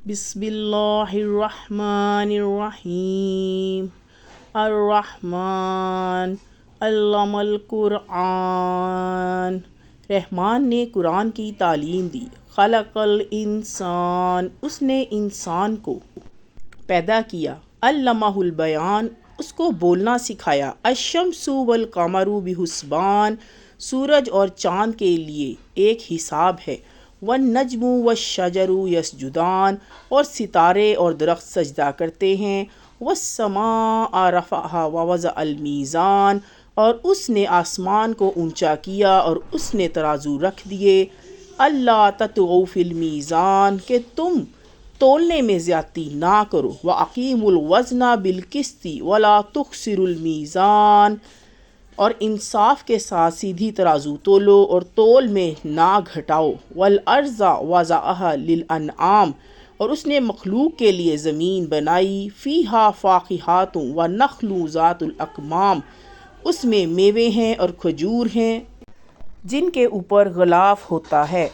بسم اللہ الرحمن الرحیم الرحمن علم القرآن، رحمان نے قرآن کی تعلیم دی۔ خلق الانسان، اس نے انسان کو پیدا کیا۔ علمہ البیان، اس کو بولنا سکھایا۔ الشمس والقمر بحسبان، سورج اور چاند کے لیے ایک حساب ہے۔ والنجم والشجر یسجدان، اور ستارے اور درخت سجدہ کرتے ہیں۔ والسماء رفعها ووضع المیزان، اور اس نے آسمان کو اونچا کیا اور اس نے ترازو رکھ دیے۔ اللہ تطغوا فی المیزان، کہ تم تولنے میں زیادتی نہ کرو۔ وَأَقِیمُوا الْوَزْنَ بِالْقِسْطِ وَلَا تُخْسِرُوا الْمِیزَانَ، اور انصاف کے ساتھ سیدھی ترازو تولو اور تول میں نہ گھٹاؤ۔ وَالْأَرْضَ وَضَعَهَا لِلْأَنْعَامِ، اور اس نے مخلوق کے لیے زمین بنائی۔ فِیہا فَاکِہَةٌ وَالنَّخْلُ ذَاتُ الْأَکْمَامِ، اس میں میوے ہیں اور کھجور ہیں جن کے اوپر غلاف ہوتا ہے۔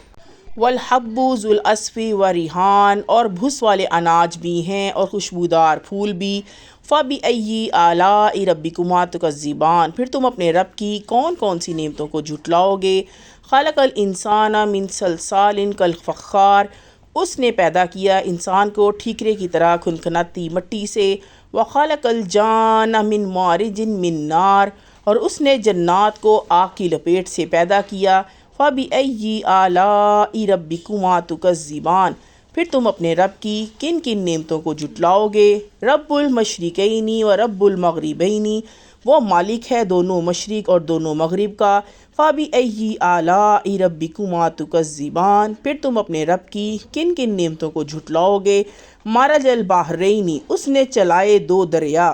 والحب ذو العصف والریحان، اور بھس والے اناج بھی ہیں اور خوشبودار پھول بھی۔ فَبِأَيِّ آلَاءِ رَبِّكُمَا تُكَذِّبَانِ، پھر تم اپنے رب کی کون کون سی نعمتوں کو جھٹلاؤ گے۔ خلق الانسان من صلصال کالفخار، اس نے پیدا کیا انسان کو ٹھیکرے کی طرح کھنکھناتی مٹی سے۔ وخلق الجان من مارج من نار، اور اس نے جنات کو آگ کی لپیٹ سے پیدا کیا۔ فَبِأَيِّ آلَاءِ رَبِّكُمَا تُكَذِّبَانِ، پھر تم اپنے رب کی کن کن نعمتوں کو جھٹلاؤ گے۔ رب المشرقین و رب المغربین، وہ مالک ہے دونوں مشرق اور دونوں مغرب کا۔ فَبِأَيِّ آلَاءِ رَبِّكُمَا تُكَذِّبَانِ، پھر تم اپنے رب کی کن کن نعمتوں کو جھٹلاؤ گے۔ مرج البحرین، اس نے چلائے دو دریا۔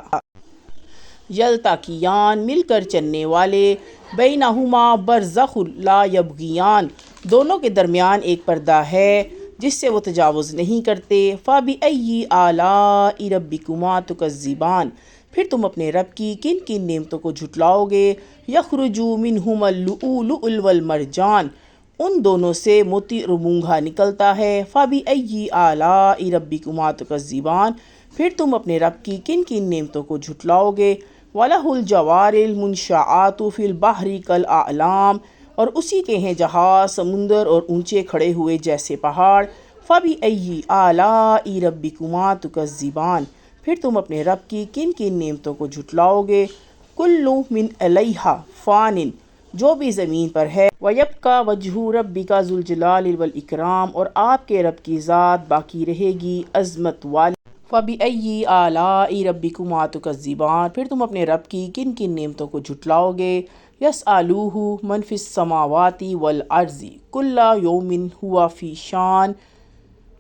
یلتقیان، مل کر چلنے والے۔ بینہما برزخ لا یبغیان، دونوں کے درمیان ایک پردہ ہے جس سے وہ تجاوز نہیں کرتے۔ فَبِأَيِّ آلَاءِ رَبِّكُمَا تُكَذِّبَانِ، پھر تم اپنے رب کی کن کن نعمتوں کو جھٹلاؤ گے۔ یخرج منہما اللؤلؤ والمرجان، ان دونوں سے موتی اور مونگھا نکلتا ہے۔ فَبِأَيِّ آلَاءِ رَبِّكُمَا تُكَذِّبَانِ، پھر تم اپنے رب کی کن کن نعمتوں کو جھٹلاؤ گے۔ وَلَهُ الْجَوَارِ الْمُنشَآتُ فِي الْبَحْرِ كَالْأَعْلَامِ، اور اسی کے ہیں جہاز سمندر اور اونچے کھڑے ہوئے جیسے پہاڑ۔ فَبِأَيِّ آلَاءِ رَبِّكُمَا تُكَذِّبَانِ، پھر تم اپنے رب کی کن کن نعمتوں کو جھٹلاؤ گے۔ كُلُّ مِنْ عَلَيْهَا فَانٍ، جو بھی زمین پر ہے۔ وَيَبْقَى وَجْهُ رَبِّكَ ذُو الْجَلَالِ وَالْإِكْرَامِ، اور آپ کے رب کی ذات باقی رہے گی عظمت والی۔ فَبِأَيِّ آلَاءِ رَبِّكُمَا تُكَذِّبَانِ، پھر تم اپنے رب کی کن کن نعمتوں کو جھٹلاؤ گے۔ يَسْأَلُوهُ مَنْ فِي السَّمَاوَاتِ وَالْأَرْضِ كُلَّ يَوْمٍ هُوَ فِي شَأْنٍ،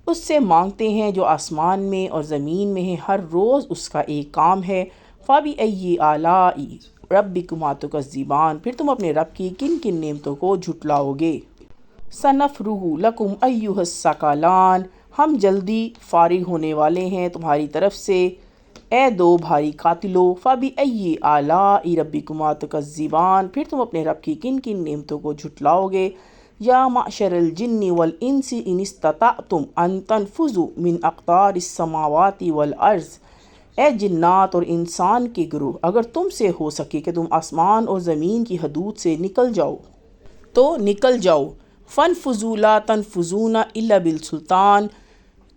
اس سے مانگتے ہیں جو آسمان میں اور زمین میں ہیں، ہر روز اس کا ایک کام ہے۔ فَبِأَيِّ آلَاءِ رَبِّكُمَا تُكَذِّبَانِ، پھر تم اپنے رب کی کن کن نعمتوں کو جھٹلاؤ گے۔ سَنَفْرُغُ لَكُمْ أَيُّهَ الثَّقَلَانِ، ہم جلدی فارغ ہونے والے ہیں تمہاری طرف سے اے دو بھاری قاتلو۔ فَبِأَيِّ آلَاءِ رَبِّكُمَا تُكَذِّبَانِ، پھر تم اپنے رب کی کن کن نعمتوں کو جھٹلاؤ گے۔ یا معشر الجن والانس ان استطعتم ان تنفذوا من اقطار السماوات والارض، اے جنات اور انسان کے گروہ، اگر تم سے ہو سکے کہ تم آسمان اور زمین کی حدود سے نکل جاؤ تو نکل جاؤ۔ فَانفُذُوا لَا تَنفُذُونَ إِلَّا بِالسُّلْطَانِ،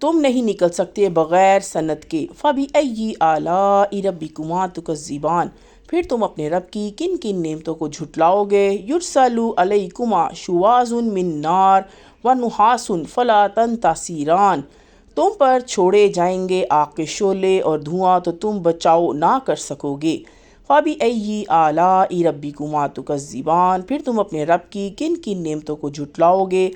تم نہیں نکل سکتے بغیر سند کے۔ فَبِأَيِّ آلَاءِ رَبِّكُمَا تُكَذِّبَانِ، پھر تم اپنے رب کی کن کن نعمتوں کو جھٹلاؤ گے۔ يُرْسَلُ عَلَيْكُمَا شُوَاظٌ مِّن نَارٍ وَنُحَاسٌ فَلَا تَنتَصِرَانِ، تم پر چھوڑے جائیں گے آگ کے شعلے اور دھواں تو تم بچاؤ نہ کر سکو گے۔ فَبِأَيِّ آلَاءِ رَبِّكُمَا تُكَذِّبَانِ، پھر تم اپنے رب کی کن کن نعمتوں کو جھٹلاؤ گے۔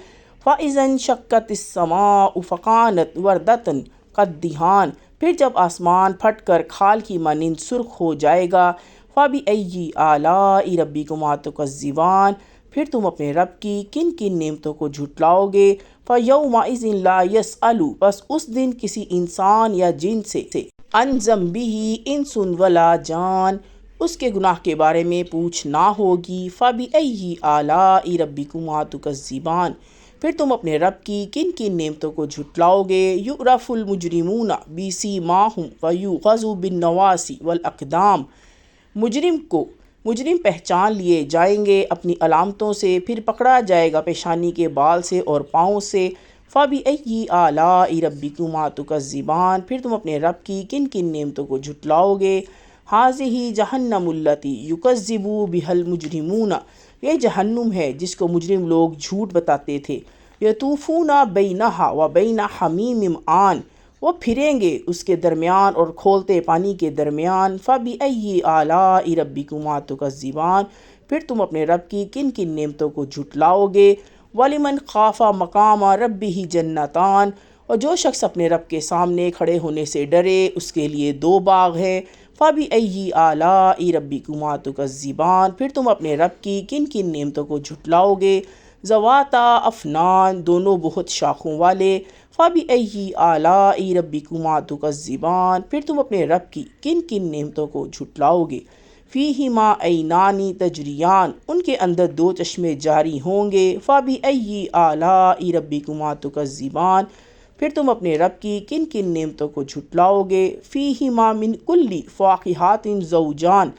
فَإِذَا انشَقَّتِ السَّمَاءُ فَكَانَتْ وَرْدَةً كَالدِّهَانِ، پھر جب آسمان پھٹ کر کھال کی مانند سرخ ہو جائے گا۔ فَبِأَيِّ آلَاءِ رَبِّكُمَا تُكَذِّبَانِ، پھر تم اپنے رب کی کن کن نعمتوں کو جھٹلاؤ گے۔ فَيَوْمَئِذٍ لَا يَسْأَلُ، بس اس دن کسی انسان یا جن سے عن ذنبہ انس ولا جان، اس کے گناہ کے بارے میں پوچھ نہ ہوگی۔ فَبِأَيِّ آلَاءِ رَبِّكُمَا تُكَذِّبَانِ، پھر تم اپنے رب کی کن کن نعمتوں کو جھٹلاؤ گے۔ یعرف المجرمون بسیماہم ویؤخذ بالنواصی والاقدام، مجرم پہچان لیے جائیں گے اپنی علامتوں سے، پھر پکڑا جائے گا پیشانی کے بال سے اور پاؤں سے۔ فَبِأَيِّ آلَاءِ رَبِّكُمَا تُكَذِّبَانِ، پھر تم اپنے رب کی کن کن نعمتوں کو جھٹلاؤ گے۔ هَٰذِهِ جَهَنَّمُ الَّتِي يُكَذِّبُ بِهَا الْمُجْرِمُونَ، یہ جہنم ہے جس کو مجرم لوگ جھوٹ بتاتے تھے۔ یطوفون بینہا وبین حمیم آن، وہ پھریں گے اس کے درمیان اور کھولتے پانی کے درمیان۔ فَبِأَيِّ آلَاءِ رَبِّكُمَا تُكَذِّبَانِ، پھر تم اپنے رب کی کن کن نعمتوں کو جھٹلاؤ گے۔ وَلِمَنْ خَافَ مَقَامَ رَبِّهِ جَنَّتَانِ، اور جو شخص اپنے رب کے سامنے کھڑے ہونے سے ڈرے اس کے لیے دو باغ ہیں۔ فَبِأَيِّ آلَاءِ رَبِّكُمَا تُكَذِّبَانِ، پھر تم اپنے رب کی کن کن نعمتوں کو جھٹلاؤ گے۔ ذَوَاتَا أَفْنَانٍ، دونوں بہت شاخوں والے۔ فَبِأَيِّ آلَاءِ رَبِّكُمَا تُكَذِّبَانِ، پھر تم اپنے رب کی کن کن نعمتوں کو جھٹلاؤ گے۔ فِيهِمَا عَيْنَانِ تَجْرِيَانِ، ان کے اندر دو چشمے جاری ہوں گے۔ فَبِأَيِّ آلَاءِ رَبِّكُمَا تُكَذِّبَانِ، پھر تم اپنے رب کی کن کن نعمتوں کو جھٹلاؤ گے۔ فِيهِمَا مِن كُلِّ فَاكِهَةٍ زَوْجَانِ،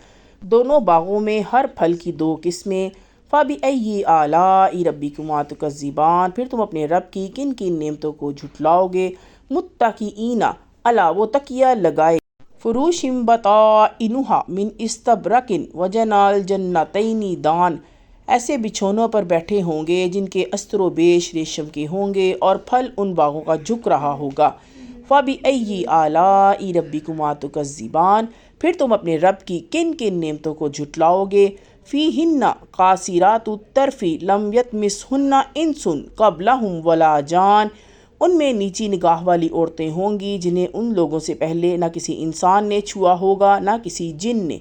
دونوں باغوں میں ہر پھل کی دو قسمیں۔ فَبِأَيِّ آلَاءِ رَبِّكُمَا تُكَذِّبَانِ، پھر تم اپنے رب کی کن کن نعمتوں کو جھٹلاؤ گے۔ مُتَّكِئِينَ عَلَىٰ، وہ تکیہ لگائے، فُرُوشٍ بَطَائِنُهَا مِنْ إِسْتَبْرَقٍ وَجَنَى الْجَنَّتَيْنِ دَانٍ، ایسے بچھونوں پر بیٹھے ہوں گے جن کے استر و بیش ریشم کے ہوں گے اور پھل ان باغوں کا جھک رہا ہوگا۔ فَبِأَيِّ آلَاءِ رَبِّكُمَا تُكَذِّبَانِ، پھر تم اپنے رب کی کن کن نعمتوں کو جھٹلاؤ گے۔ فِيهِنَّ قَاصِرَاتُ الطَّرْفِ لَمْ يَطْمِثْهُنَّ إِنسٌ قَبْلَهُمْ وَلَا جَانٌ، ان میں نیچی نگاہ والی عورتیں ہوں گی جنہیں ان لوگوں سے پہلے نہ کسی انسان نے چھوا ہوگا نہ کسی جن نے۔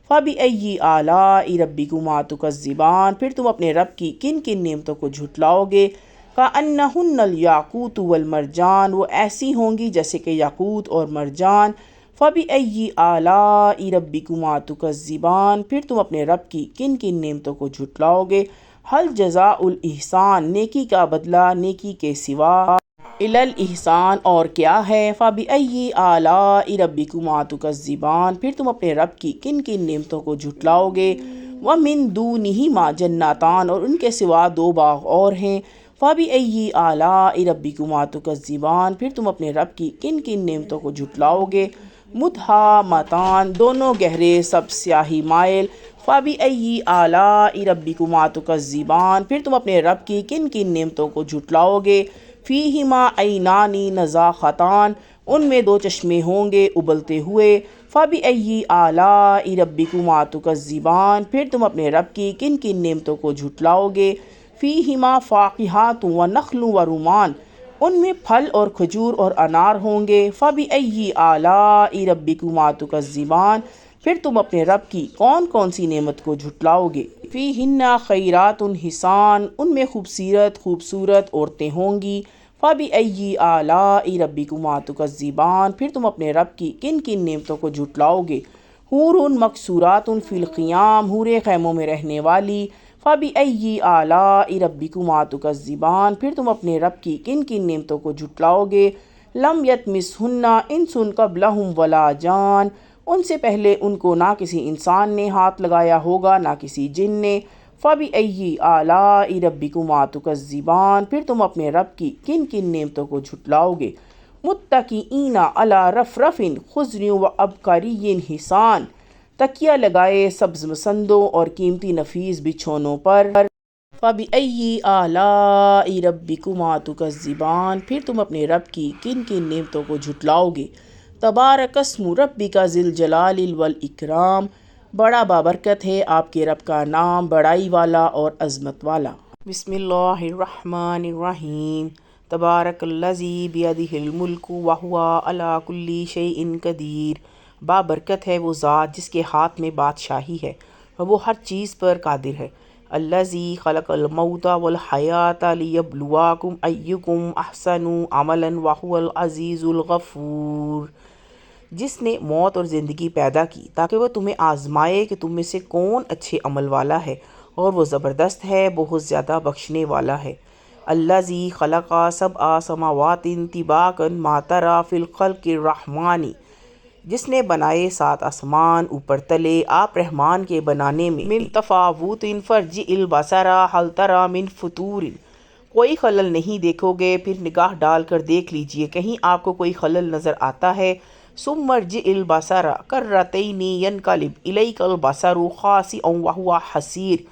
فَبِأَيِّ آلَاءِ رَبِّكُمَا تُكَذِّبَانِ، پھر تم اپنے رب کی کن کن نعمتوں کو جھٹلاؤ گے۔ كَأَنَّهُنَّ الْيَاقُوتُ وَالْمَرْجَانُ، وہ ایسی ہوں گی جیسے کہ یاقوت اور مرجان۔ فَبِأَيِّ آلَاءِ رَبِّكُمَا تُكَذِّبَانِ، پھر تم اپنے رب کی کن کن نعمتوں کو جھٹلاؤ گے۔ هَلْ جَزَاءُ الْإِحْسَانِ، نیکی کا بدلہ نیکی کے سوا، إِلَى الْإِحْسَانِ، اور کیا ہے۔ فَبِأَيِّ آلَاءِ رَبِّكُمَا تُكَذِّبَانِ، پھر تم اپنے رب کی کن کن نعمتوں کو جھٹلاؤ گے۔ وَمِن دُونِهِمَا جَنَّتَانِ، اور ان کے سوا دو باغ اور ہیں۔ فَبِأَيِّ آلَاءِ رَبِّكُمَا تُكَذِّبَانِ، پھر تم اپنے رب کی کن کن نعمتوں کو جھٹلاؤ گے۔ مُدْحَامَّتَانِ، دونوں گہرے سب سیاہی مائل۔ فَبِأَيِّ آلَاءِ رَبِّكُمَا تُكَذِّبَانِ، پھر تم اپنے رب کی کن کن نعمتوں کو جھٹلاؤ گے۔ فِيهِمَا عَيْنَانِ نَضَاخَتَانِ، ان میں دو چشمے ہوں گے ابلتے ہوئے۔ فَبِأَيِّ آلَاءِ رَبِّكُمَا تُكَذِّبَانِ، پھر تم اپنے رب کی کن کن نعمتوں کو جھٹلاؤ گے۔ فِيهِمَا فَاكِهَةٌ وَنَخْلٌ وَرُمَّانٌ، ان میں پھل اور کھجور اور انار ہوں گے۔ فَبِأَيِّ آلَاءِ رَبِّكُمَا تُكَذِّبَانِ، پھر تم اپنے رب کی کون کون سی نعمت کو جھٹلاؤ گے۔ فِيهِنَّ خَيْرَاتٌ حِسَانٌ، ان میں خوبصورت عورتیں ہوں گی۔ فَبِأَيِّ آلَاءِ رَبِّكُمَا تُكَذِّبَانِ، پھر تم اپنے رب کی کن کن نعمتوں کو جھٹلاؤ گے۔ حُورٌ مَقْصُورَاتٌ فِي الْخِيَامِ، حوریں خیموں میں رہنے والی۔ فَبِأَيِّ آلَاءِ رَبِّكُمَا تُكَذِّبَانِ، پھر تم اپنے رب کی کن کن نعمتوں کو جھٹلاؤ گے۔ لَمْ يَطْمِثْهُنَّ إِنسٌ قَبْلَهُمْ وَلَا جَانٌ، ان سے پہلے ان کو نہ کسی انسان نے ہاتھ لگایا ہوگا نہ کسی جن نے۔ فَبِأَيِّ آلَاءِ رَبِّكُمَا تُكَذِّبَانِ، پھر تم اپنے رب کی کن کن نعمتوں کو جھٹلاؤ گے۔ مُتَّكِئِينَ عَلَىٰ رَفْرَفٍ خُضْرٍ وَعَبْقَرِيٍّ حِسَانٍ، تکیہ لگائے سبز مسندوں اور قیمتی نفیس بچھونوں پر۔ فَبِأَيِّ آلَاءِ رَبِّكُمَا تُكَذِّبَانِ، پھر تم اپنے رب کی کن کن نعمتوں کو جھٹلاؤ گے۔ تبارک اسم ربک ذی الجلال والاکرام، بڑا بابرکت ہے آپ کے رب کا نام، بڑائی والا اور عظمت والا۔ بسم اللہ الرحمن الرحیم۔ تبارک الذی بیدہ الملک وہو علی کل شیء قدیر، بابرکت ہے وہ ذات جس کے ہاتھ میں بادشاہی ہے اور وہ ہر چیز پر قادر ہے۔ الذی خلق الموت والحیاۃ لیبلواکم ایکم احسن عملا وہو العزیز الغفور، جس نے موت اور زندگی پیدا کی تاکہ وہ تمہیں آزمائے کہ تم میں سے کون اچھے عمل والا ہے، اور وہ زبردست ہے، بہت زیادہ بخشنے والا ہے۔ الذی خلق سبع سماوات طباقا ما تری فی الخلق الرحمن، جس نے بنائے 7 آسمان اوپر تلے آپ رحمان کے بنانے میں، من تفاوت فرجع البصر هل تری من فطور، کوئی خلل نہیں دیکھو گے پھر نگاہ ڈال کر دیکھ لیجئے کہیں آپ کو کوئی خلل نظر آتا ہے۔ ثم ارجع البصر کرتین ینقلب الیک البصر خاسئا وہو حسیر،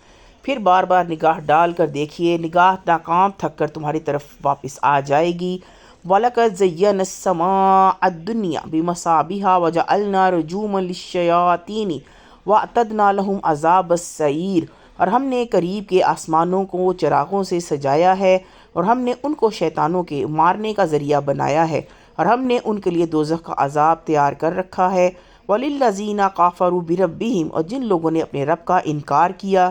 پھر بار بار نگاہ ڈال کر دیکھیے نگاہ ناکام تھک کر تمہاری طرف واپس آ جائے گی۔ وَلَقَدْ زَيَّنَّا السَّمَاءَ الدُّنْيَا بِمَصَابِيحَ وَجَعَلْنَا رُجُومًا لِلشَّيَاطِينِ وَأَعْتَدْنَا لَهُمْ عَذَابَ السَّعِيرِ، اور ہم نے قریب کے آسمانوں کو چراغوں سے سجایا ہے اور ہم نے ان کو شیطانوں کے مارنے کا ذریعہ بنایا ہے اور ہم نے ان کے لیے دوزخ کا عذاب تیار کر رکھا ہے۔ وَلِلَّذِينَ كَفَرُوا بِرَبِّهِمْ، اور جن لوگوں نے اپنے رب کا انکار کیا،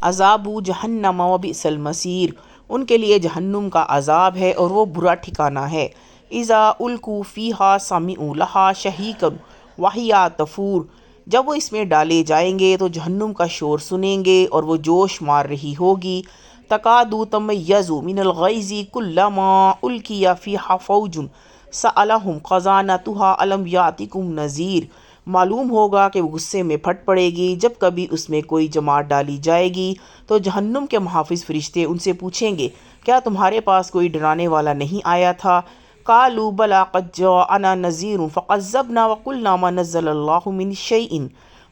عذاب جہنم وبئس المصیر، ان کے لیے جہنم کا عذاب ہے اور وہ برا ٹھکانہ ہے۔ اذا القوا فیہا سمعوا لہا شہیقا وہی تفور، جب وہ اس میں ڈالے جائیں گے تو جہنم کا شور سنیں گے اور وہ جوش مار رہی ہوگی۔ تکاد تمیز من الغیظ کلما القی فیہا فوج سألہم خزانتہا الم یأتکم نذیر، معلوم ہوگا کہ وہ غصے میں پھٹ پڑے گی جب کبھی اس میں کوئی جماعت ڈالی جائے گی تو جہنم کے محافظ فرشتے ان سے پوچھیں گے کیا تمہارے پاس کوئی ڈرانے والا نہیں آیا تھا؟ قالوا بلی قد جاءنا نذیر فکذبنا وقلنا ما نزل اللہ من شیء،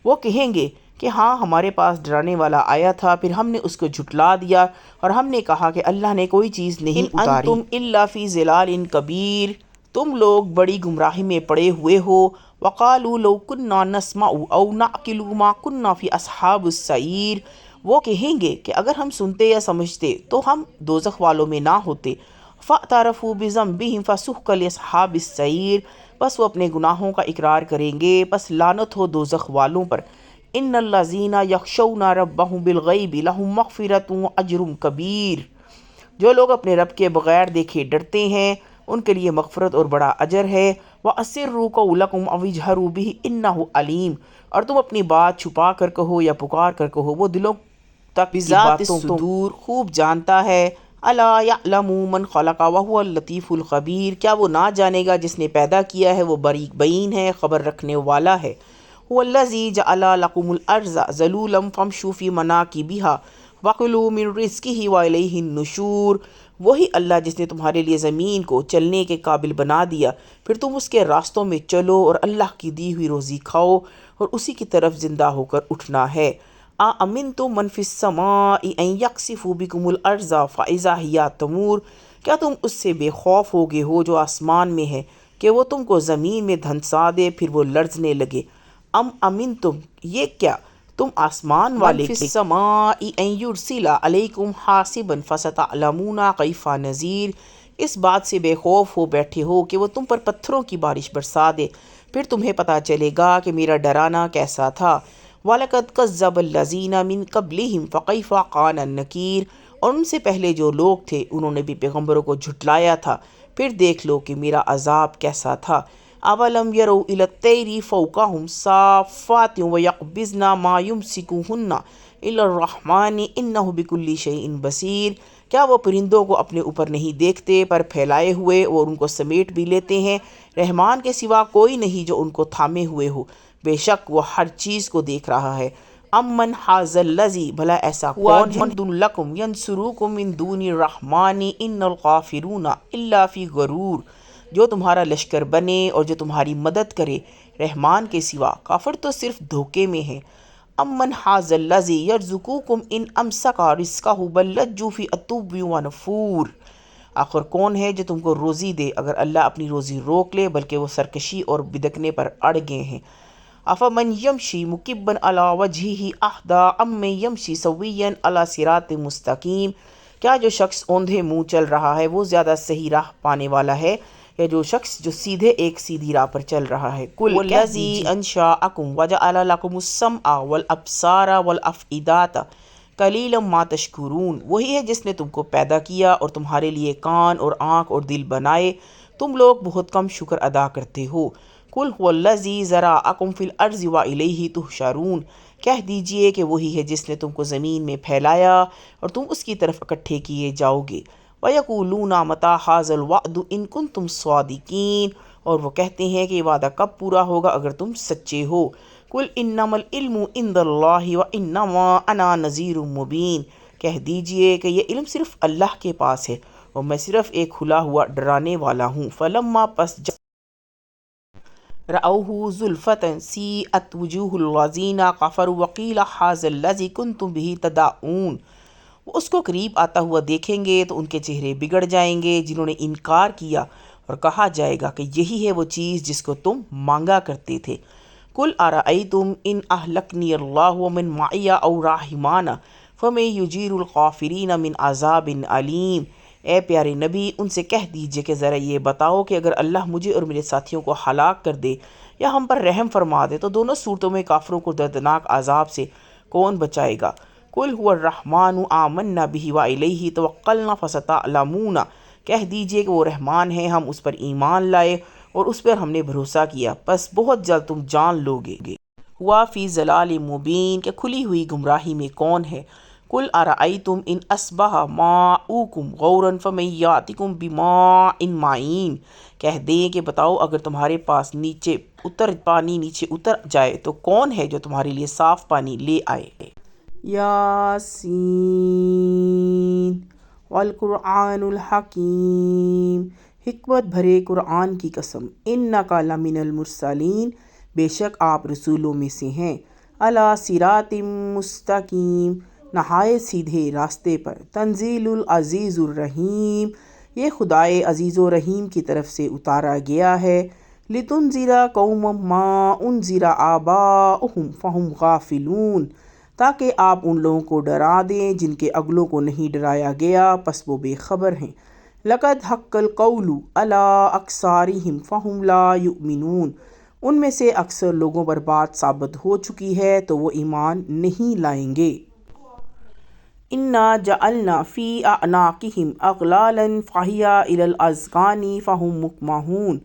وہ کہیں گے کہ ہاں ہمارے پاس ڈرانے والا آیا تھا، پھر ہم نے اس کو جھٹلا دیا اور ہم نے کہا کہ اللہ نے کوئی چیز نہیں اتاری۔ ان انتم الا فی ضلال کبیر، تم لوگ بڑی گمراہی میں پڑے ہوئے ہو۔ وقالوا لو كنا نسمع او نعقل ما كنا في اصحاب السعیر، وہ کہیں گے کہ اگر ہم سنتے یا سمجھتے تو ہم دوزخ والوں میں نہ ہوتے۔ فاعترفوا بذنبهم فسحقا لاصحاب السعیر، بس وہ اپنے گناہوں کا اقرار کریں گے، بس لعنت ہو دوزخ والوں پر۔ ان الذین یخشون ربهم بالغیب لهم مغفرۃ واجر کبیر، جو لوگ اپنے رب کے بغیر دیکھے ڈرتے ہیں ان کے لیے مغفرت اور بڑا اجر ہے۔ وَأَسِرُّوا قَوْلَكُمْ أَوِ اجْهَرُوا بِهِ إِنَّهُ علیم، اور تم اپنی بات چھپا کر کہو یا پکار کر کہو، وہ دلوں تک کی باتوں کو خوب جانتا ہے۔ الا یعلم من خلق وهو اللطیف الخبیر، کیا وہ نہ جانے گا جس نے پیدا کیا ہے وہ باریک بین ہے، خبر رکھنے والا ہے۔ هو الذی جعل لکم الارض ذلولا فامشوا فی مناکبها وکلوا من رزقہ والیہ النشور، وہی اللہ جس نے تمہارے لیے زمین کو چلنے کے قابل بنا دیا، پھر تم اس کے راستوں میں چلو اور اللہ کی دی ہوئی روزی کھاؤ اور اسی کی طرف زندہ ہو کر اٹھنا ہے۔ اَأَمِنْتُم مَّن فِي السَّمَاءِ أَن يَخْسِفَ بِكُمُ الْأَرْضَ فَإِذَا هِيَ تَمُورُ، کیا تم اس سے بے خوف ہوگے ہو جو آسمان میں ہے کہ وہ تم کو زمین میں دھنسا دے پھر وہ لرزنے لگے؟ ام امنتم، یہ کیا تم آسمان والے فی السماء ان یرسل علیکم حاصبا فستعلمون کیف نذیر، اس بات سے بے خوف ہو بیٹھے ہو کہ وہ تم پر پتھروں کی بارش برسا دے، پھر تمہیں پتہ چلے گا کہ میرا ڈرانا کیسا تھا۔ وَلَقَدْ كَذَّبَ الَّذِينَ مِن قَبْلِهِمْ فَكَيْفَ كَانَ نَكِيرِ، اور ان سے پہلے جو لوگ تھے انہوں نے بھی پیغمبروں کو جھٹلایا تھا، پھر دیکھ لو کہ میرا عذاب کیسا تھا۔ اولم یروا الی الطیر فوقہم صافات ویقبضن ما یمسکہن الا الرحمن انہ بکل شیء بصیر، کیا وہ پرندوں کو اپنے اوپر نہیں دیکھتے پر پھیلائے ہوئے اور ان کو سمیٹ بھی لیتے ہیں؟ رحمان کے سوا کوئی نہیں جو ان کو تھامے ہوئے ہو، بے شک وہ ہر چیز کو دیکھ رہا ہے۔ امن ھذا الذی، بھلا ایسا کون ہے، جند لکم ینصرکم من دون الرحمن ان الکافرون الا فی غرور، جو تمہارا لشکر بنے اور جو تمہاری مدد کرے رحمان کے سوا، کافر تو صرف دھوکے میں ہیں۔ امن ھذا الذی یرزقکم ان امسک رزقہ بل لجوا فی عتو ونفور، آخر کون ہے جو تم کو روزی دے اگر اللہ اپنی روزی روک لے، بلکہ وہ سرکشی اور بدکنے پر اڑ گئے ہیں۔ افمن یمشی مکبا علی وجہہ اہدی امن یمشی سویا علی صراط مستقیم، کیا جو شخص اوندھے منہ چل رہا ہے وہ زیادہ صحیح راہ پانے والا ہے یا جو شخص جو سیدھے ایک سیدھی راہ پر چل رہا ہے؟ قل والذی انشأکم وجعل لکم السمع والابصار والافئدۃ قلیلا ما تشکرون، وہی ہے جس نے تم کو پیدا کیا اور تمہارے لیے کان اور آنکھ اور دل بنائے، تم لوگ بہت کم شکر ادا کرتے ہو۔ قل هو الذی ذرأکم فی الارض والیہ تحشرون، کہہ دیجئے کہ وہی ہے جس نے تم کو زمین میں پھیلایا اور تم اس کی طرف اکٹھے کیے جاؤ گے۔ وَيَقُولُونَ مَتَى هَٰذَا الْوَعْدُ إِن كُنتُمْ صَادِقِينَ، اور وہ کہتے ہیں کہ یہ وعدہ کب پورا ہوگا اگر تم سچے ہو۔ قُلْ إِنَّمَا الْعِلْمُ عِندَ اللَّهِ وَإِنَّمَا أَنَا نَذِيرٌ مُّبِينٌ، کہہ دیجئے کہ یہ علم صرف اللہ کے پاس ہے اور میں صرف ایک کھلا ہوا ڈرانے والا ہوں۔ فَلَمَّا پس رَأَوْهُ زُلْفَةً سِیئَتْ وُجُوهُ الَّذِینَ كَفَرُوا وَقِیلَ هَٰذَا الَّذِی كُنتُم بِهِ تَدَعُونَ، وہ اس کو قریب آتا ہوا دیکھیں گے تو ان کے چہرے بگڑ جائیں گے جنہوں نے انکار کیا، اور کہا جائے گا کہ یہی ہے وہ چیز جس کو تم مانگا کرتے تھے۔ قُلْ أَرَأَیْتُمْ إِنْ أَهْلَكَنِیَ اللَّهُ وَمَنْ مَعِیَ أَوْ رَحِمَانَ فَمَن یُجِیرُ الْکَافِرِینَ مِنْ عَذَابٍ علیم، اے پیارے نبی ان سے کہہ دیجئے کہ ذرا یہ بتاؤ کہ اگر اللہ مجھے اور میرے ساتھیوں کو ہلاک کر دے یا ہم پر رحم فرما دے تو دونوں صورتوں میں کافروں کو دردناک عذاب سے کون بچائے گا۔ قُلْ هُوَ الرَّحْمَٰنُ آمَنَّا بِهِ وَإِلَیْهِ تَوَکَّلْنَا فَسَتَعْلَمُونَ، کہہ دیجئے کہ وہ رحمان ہے، ہم اس پر ایمان لائے اور اس پر ہم نے بھروسہ کیا، پس بہت جلد تم جان لوگے۔ ہوا فی ضلال مبین، کہ کھلی ہوئی گمراہی میں کون ہے۔ قُلْ أَرَأَیْتُمْ إِنْ أَصْبَحَ مَاؤُکُمْ غَوْرًا فَمَن یَأْتِکُم بِمَاءٍ مَّعِین، کہہ دیں کہ بتاؤ اگر تمہارے پاس پانی نیچے اتر جائے تو کون ہے جو تمہارے لیے صاف پانی لے آئے۔ یاسین والقرآن الحکیم، حکمت بھرے قرآن کی قسم، اِنَّکَ لَمِنَ الْمُرْسَلِینَ، بے شک آپ رسولوں میں سے ہیں، عَلیٰ صِرَاطٍ مستقیم، نہایت سیدھے راستے پر، تنزیل العزیز الرحیم، یہ خدائے عزیز و رحیم کی طرف سے اتارا گیا ہے، لِتُنذِرَ قَوْمًا مَّا أُنذِرَ آبَاؤُہُمْ فَہُمْ غَافِلُونَ، تاکہ آپ ان لوگوں کو ڈرا دیں جن کے اگلوں کو نہیں ڈرایا گیا پس وہ بے خبر ہیں۔ لَقَدْ حَقَّ الْقَوْلُ عَلَىٰ أَکْثَرِہِمْ فَہُمْ لَا يُؤْمِنُونَ، ان میں سے اکثر لوگوں پر بات ثابت ہو چکی ہے تو وہ ایمان نہیں لائیں گے۔ إِنَّا جَعَلْنَا فِی أَعْنَاقِہِمْ أَغْلَالًا فَہِیَ إِلَى الْأَذْقَانِ فَہُمْ مُقْمَحُونَ،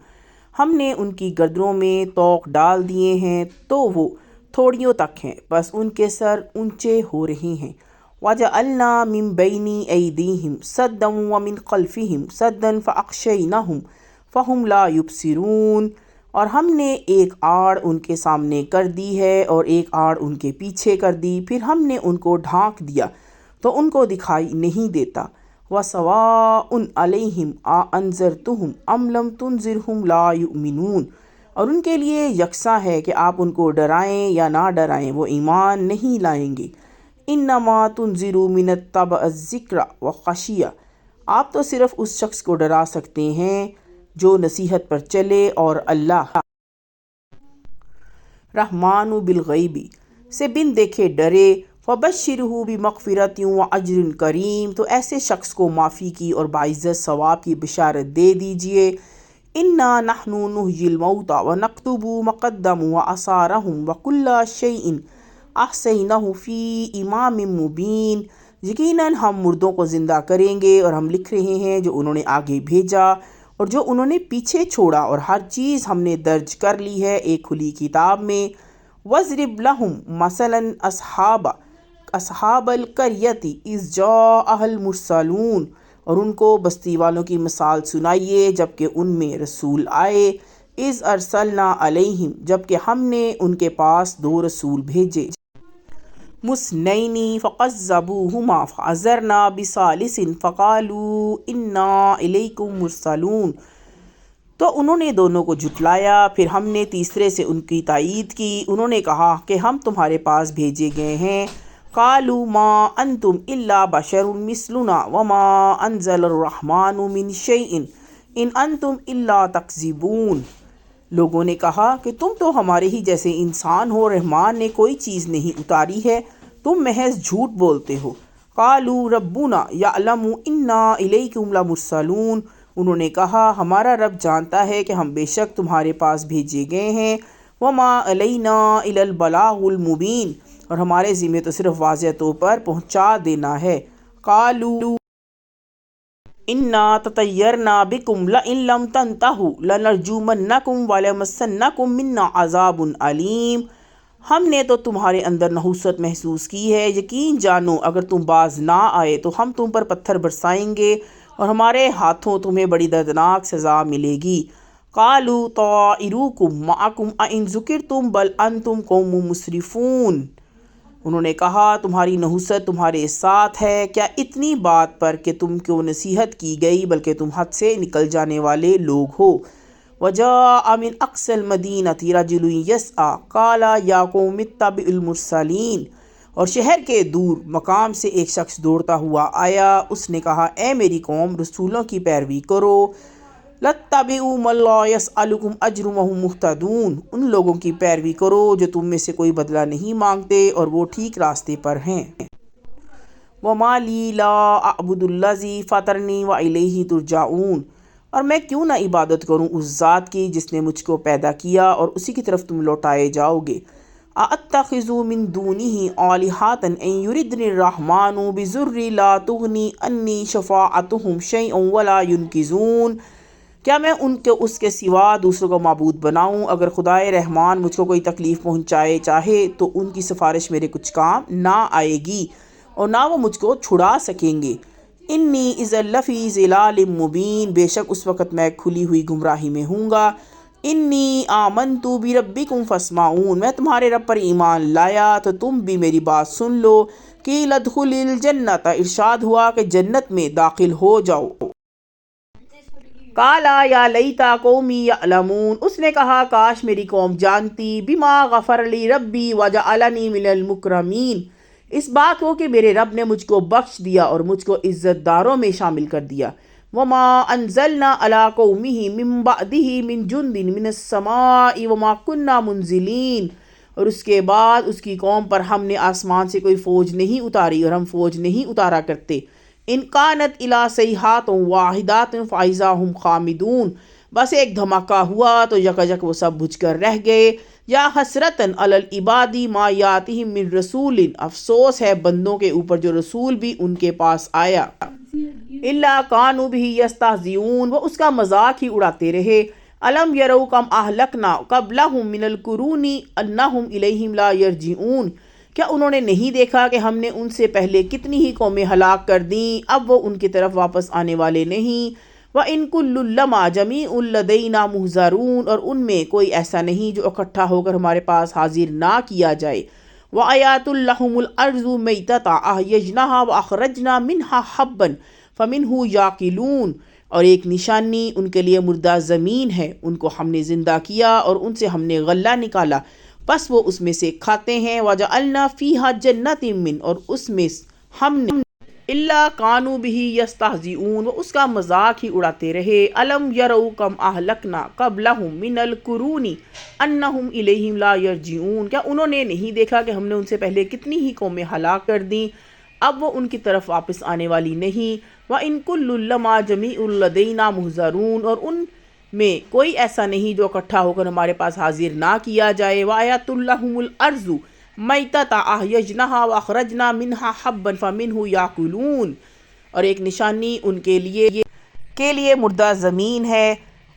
ہم نے ان کی گردنوں میں طوق ڈال دیے ہیں تو وہ تھوڑیوں تک ہیں، بس ان کے سر اونچے ہو رہے ہیں۔ وَجَعَلْنَا مِن بَیْنِ أَیْدِیہِمْ سَدًّا وَمِن خَلْفِہِمْ سَدًّا فَأَغْشَیْنَاہُمْ فَہُمْ لَا یُبْصِرُونَ، اور ہم نے ایک آڑ ان کے سامنے کر دی ہے اور ایک آڑ ان کے پیچھے کر دی، پھر ہم نے ان کو ڈھانک دیا تو ان کو دکھائی نہیں دیتا۔ وَسَوَاءٌ عَلَیہِمْ أَأَنذَرْتُہُمْ أَم لَم تُنذِرْہُمْ لَا یُؤْمِنُونَ، اور ان کے لیے یکساں ہے کہ آپ ان کو ڈرائیں یا نہ ڈرائیں وہ ایمان نہیں لائیں گے۔ إِنَّمَا تُنذِرُ مِنِ اتَّبَعَ الذِّکْرَ وَخَشِیَ، آپ تو صرف اس شخص کو ڈرا سکتے ہیں جو نصیحت پر چلے اور اللہ رحمٰن بالغیب سے بن دیکھے ڈرے۔ فَبَشِّرْہُ بِمَغْفِرَةٍ وَأَجْرٍ کریم، تو ایسے شخص کو معافی کی اور باعزت ثواب کی بشارت دے دیجئے۔ إِنَّا نَحْنُ نُحْیِی الْمَوْتَى وَنَکْتُبُ مَا قَدَّمُوا وَآثَارَہُمْ وَکُلَّ شَیْءٍ أَحْصَیْنَاہُ فِی إِمَامٍ مُبِین، یقیناً ہم مردوں کو زندہ کریں گے اور ہم لکھ رہے ہیں جو انہوں نے آگے بھیجا اور جو انہوں نے پیچھے چھوڑا، اور ہر چیز ہم نے درج کر لی ہے ایک کھلی کتاب میں۔ وَاضْرِبْ لَہُم مَثَلًا أَصْحَابَ الْقَرْیَةِ إِذْ جَاءَہَا الْمُرْسَلُونَ، اور ان کو بستی والوں کی مثال سنائیے جبکہ ان میں رسول آئے۔ إِذْ أَرْسَلْنَا عَلَیہم، جبکہ ہم نے ان کے پاس 2 رسول بھیجے۔ مُثْنَیْنِ فَکَذَّبُوہُمَا فَعَزَرْنَا بِثَالِثٍ فَقَالُوا إِنَّا إِلَیکُم مُرْسَلُونَ، تو انہوں نے دونوں کو جھٹلایا، پھر ہم نے تیسرے سے ان کی تائید کی، انہوں نے کہا کہ ہم تمہارے پاس بھیجے گئے ہیں۔ قَالُوا مَا أَنْتُمْ إِلَّا بَشَرٌ مِثْلُنَا وَمَا أَنزَلَ الرَّحْمَٰنُ مِنْ شَیْءٍ إِنْ أَنْتُمْ إِلَّا تَکْذِبُونَ، لوگوں نے کہا کہ تم تو ہمارے ہی جیسے انسان ہو، رحمان نے کوئی چیز نہیں اتاری ہے، تم محض جھوٹ بولتے ہو۔ قَالُوا رَبُّنَا یَعْلَمُ إِنَّا إِلَیکُم لَمُرْسَلُونَ، انہوں نے کہا ہمارا رب جانتا ہے کہ ہم بے شک تمہارے پاس بھیجے گئے ہیں۔ وَمَا عَلَیْنَا إِلَّا الْبَلَاغُ الْمُبِینُ، اور ہمارے ذمے تو صرف واضح طور پر پہنچا دینا ہے۔ قَالُوا إِنَّا تَطَیَّرْنَا بِکُمْ لَئِن لَّمْ تَنْتَہُوا لَنَرْجُمَنَّکُمْ وَلَیَمَسَّنَّکُم مِّنَّا عَذَابٌ علیم، ہم نے تو تمہارے اندر نحوست محسوس کی ہے، یقین جانو اگر تم باز نہ آئے تو ہم تم پر پتھر برسائیں گے اور ہمارے ہاتھوں تمہیں بڑی دردناک سزا ملے گی۔ قالوا طائرکم معکم ان ذکرتم بل انتم قوم مسرفون۔ انہوں نے کہا تمہاری نحوست تمہارے ساتھ ہے، کیا اتنی بات پر کہ تم کو نصیحت کی گئی بلکہ تم حد سے نکل جانے والے لوگ ہو۔ وجاء من اقصى المدینة رجل یسعی قال یا قوم اتبعوا المرسلین۔ اور شہر کے دور مقام سے ایک شخص دوڑتا ہوا آیا، اس نے کہا اے میری قوم رسولوں کی پیروی کرو۔ لَاتَّبِعُوا مَن لَّا يَسْأَلُكُمْ أَجْرًا وَهُم مُّهْتَدُونَ، ان لوگوں کی پیروی کرو جو تم میں سے کوئی بدلہ نہیں مانگتے اور وہ ٹھیک راستے پر ہیں۔ وَمَا لِي لَا أَعْبُدُ الَّذِي فَطَرَنِي وَإِلَيْهِ تُرْجَعُونَ، اور میں کیوں نہ عبادت کروں اس ذات کی جس نے مجھ کو پیدا کیا اور اسی کی طرف تم لوٹائے جاؤ گے۔ أَأَتَّخِذُ مِن دُونِهِ آلِهَةً إِن يُرِدْنِ الرَّحْمَٰنُ بِضُرٍّ لَّا تُغْنِ عَنِّي شَفَاعَتُهُمْ شَيْئًا وَلَا يُنقِذُونِ، کیا میں ان کے اس کے سوا دوسروں کو معبود بناؤں؟ اگر خدائے رحمان مجھ کو کوئی تکلیف پہنچائے چاہے تو ان کی سفارش میرے کچھ کام نہ آئے گی اور نہ وہ مجھ کو چھڑا سکیں گے۔ انی اذا لفی ضلال مبین، بے شک اس وقت میں کھلی ہوئی گمراہی میں ہوں گا۔ انی آمنت بربکم فاسمعون، میں تمہارے رب پر ایمان لایا تو تم بھی میری بات سن لو۔ قیل ادخل الجنۃ، ارشاد ہوا کہ جنت میں داخل ہو جاؤ۔ قال یا لیت قومی یعلمون، اس نے کہا کاش میری قوم جانتی، بما غفر لی ربی وجعلنی من المکرمین، اس بات کو کہ میرے رب نے مجھ کو بخش دیا اور مجھ کو عزت داروں میں شامل کر دیا۔ وما انزلنا علی قومہ من بعدہ من جند من السماء وما کننا منزلین، اور اس کے بعد اس کی قوم پر ہم نے آسمان سے کوئی فوج نہیں اتاری اور ہم فوج نہیں اتارا کرتے۔ ان کانت الی صیحات واحدات فاذا ہم خامدون، بس ایک دھماکہ ہوا تو یکجک وہ سب بجھ کر رہ گئے۔ یا حسرتاً علی العباد ما یاتہم من رسول، افسوس ہے بندوں کے اوپر جو رسول بھی ان کے پاس آیا۔ الا کانوا بہ یستہزئون، وہ اس کا مذاق ہی اڑاتے رہے۔ الم یروا کم اہلکنا قبلہم من القرون انہم الیہم لا یرجعون، کیا انہوں نے نہیں دیکھا کہ ہم نے ان سے پہلے کتنی ہی قومیں ہلاک کر دیں، اب وہ ان کی طرف واپس آنے والے نہیں۔ وَإِن كُلٌّ لَّمَّا جَمِيعٌ لَّدَيْنَا مُحْضَرُونَ، اور ان میں کوئی ایسا نہیں جو اکٹھا ہو کر ہمارے پاس حاضر نہ کیا جائے۔ وَآيَاتٌ لَّهُمُ الْأَرْضُ مَيْتَةً أَحْيَيْنَاهَا وَأَخْرَجْنَا مِنْهَا حَبًّا فَمِنْهُ يَأْكُلُونَ، اور ایک نشانی ان کے لیے مردہ زمین ہے، ان کو ہم نے زندہ کیا اور ان سے ہم نے غلہ نکالا، بس وہ اس میں سے کھاتے ہیں۔ وَجَعَلْنَا فِيهَا جَنَّاتٍ مِّن، اور اس میں ہم نے الا کانوا بہ یستہزئون، وہ اس کا مذاق ہی اڑاتے رہے۔ الم یروا کم اہلکنا قبلہم من القرون انہم الیہم لا یرجعون، کیا انہوں نے نہیں دیکھا کہ ہم نے ان سے پہلے کتنی ہی قومیں ہلاک کر دیں، اب وہ ان کی طرف واپس آنے والی نہیں۔ وَإِن كُلٌّ لَّمَّا جَمِيعٌ لَّدَيْنَا مُحْضَرُونَ، اور ان میں کوئی ایسا نہیں جو اکٹھا ہو کر ہمارے پاس حاضر نہ کیا جائے۔ وَآيَاتٌ لَّهُمُ الْأَرْضُ مَيْتَةً أَحْيَيْنَاهَا وَأَخْرَجْنَا مِنْهَا حَبًّا فَمِنْهُ يَأْكُلُونَ، اور ایک نشانی ان کے لیے مردہ زمین ہے،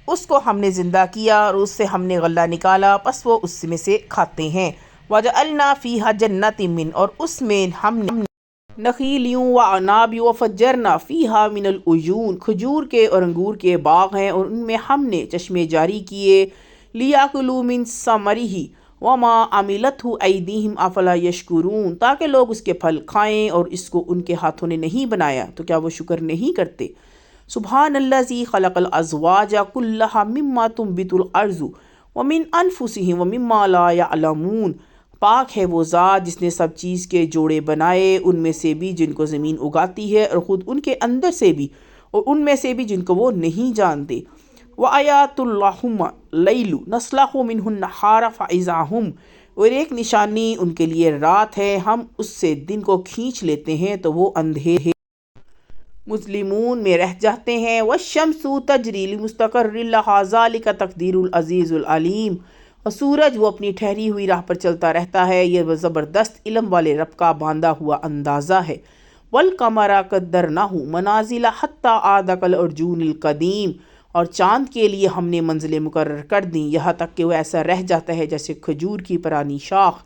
اس کو ہم نے زندہ کیا اور اس سے ہم نے غلہ نکالا، پس وہ اس میں سے کھاتے ہیں۔ وَجَعَلْنَا فِيهَا جَنَّاتٍ مِّن، اور اس میں ہم نے نخیل وعناب وفجرنا فیہا من العیون، کھجور کے اور انگور کے باغ ہیں اور ان میں ہم نے چشمے جاری کیے۔ لیاکلوا من ثمرہ وما عملتہ ایدیہم افلا یشکرون، تاکہ لوگ اس کے پھل کھائیں اور اس کو ان کے ہاتھوں نے نہیں بنایا تو کیا وہ شکر نہیں کرتے۔ سبحان الذی خلق الازواج کلھا مما تنبت الارض ومن انفسہم ومما لا یعلمون، پاک ہے وہ ذات جس نے سب چیز کے جوڑے بنائے، ان میں سے بھی جن کو زمین اگاتی ہے اور خود ان کے اندر سے بھی اور ان میں سے بھی جن کو وہ نہیں جانتے۔ وَآيَاتٌ لَّهُمُ اللَّيْلُ نَسْلَخُ مِنْهُ النَّهَارَ فَإِذَا هُمْ، اور ایک نشانی ان کے لیے رات ہے، ہم اس سے دن کو کھینچ لیتے ہیں تو وہ اندھیرے مظلمون میں رہ جاتے ہیں۔ وَالشَّمْسُ تَجْرِي لِمُسْتَقَرٍّ لَّهَا ذَلِكَ تَقْدِيرُ الْعَزِيزِ الْعَلِيمِ، اور سورج وہ اپنی ٹھہری ہوئی راہ پر چلتا رہتا ہے، یہ زبردست علم والے رب کا باندھا ہوا اندازہ ہے۔ وَالْقَمَرَ قَدَّرْنَاهُ مَنَازِلَ حَتَّىٰ عَادَ كَالْعُرْجُونِ الْقَدِيمِ، اور چاند کے لیے ہم نے منزلیں مقرر کر دیں یہاں تک کہ وہ ایسا رہ جاتا ہے جیسے کھجور کی پرانی شاخ۔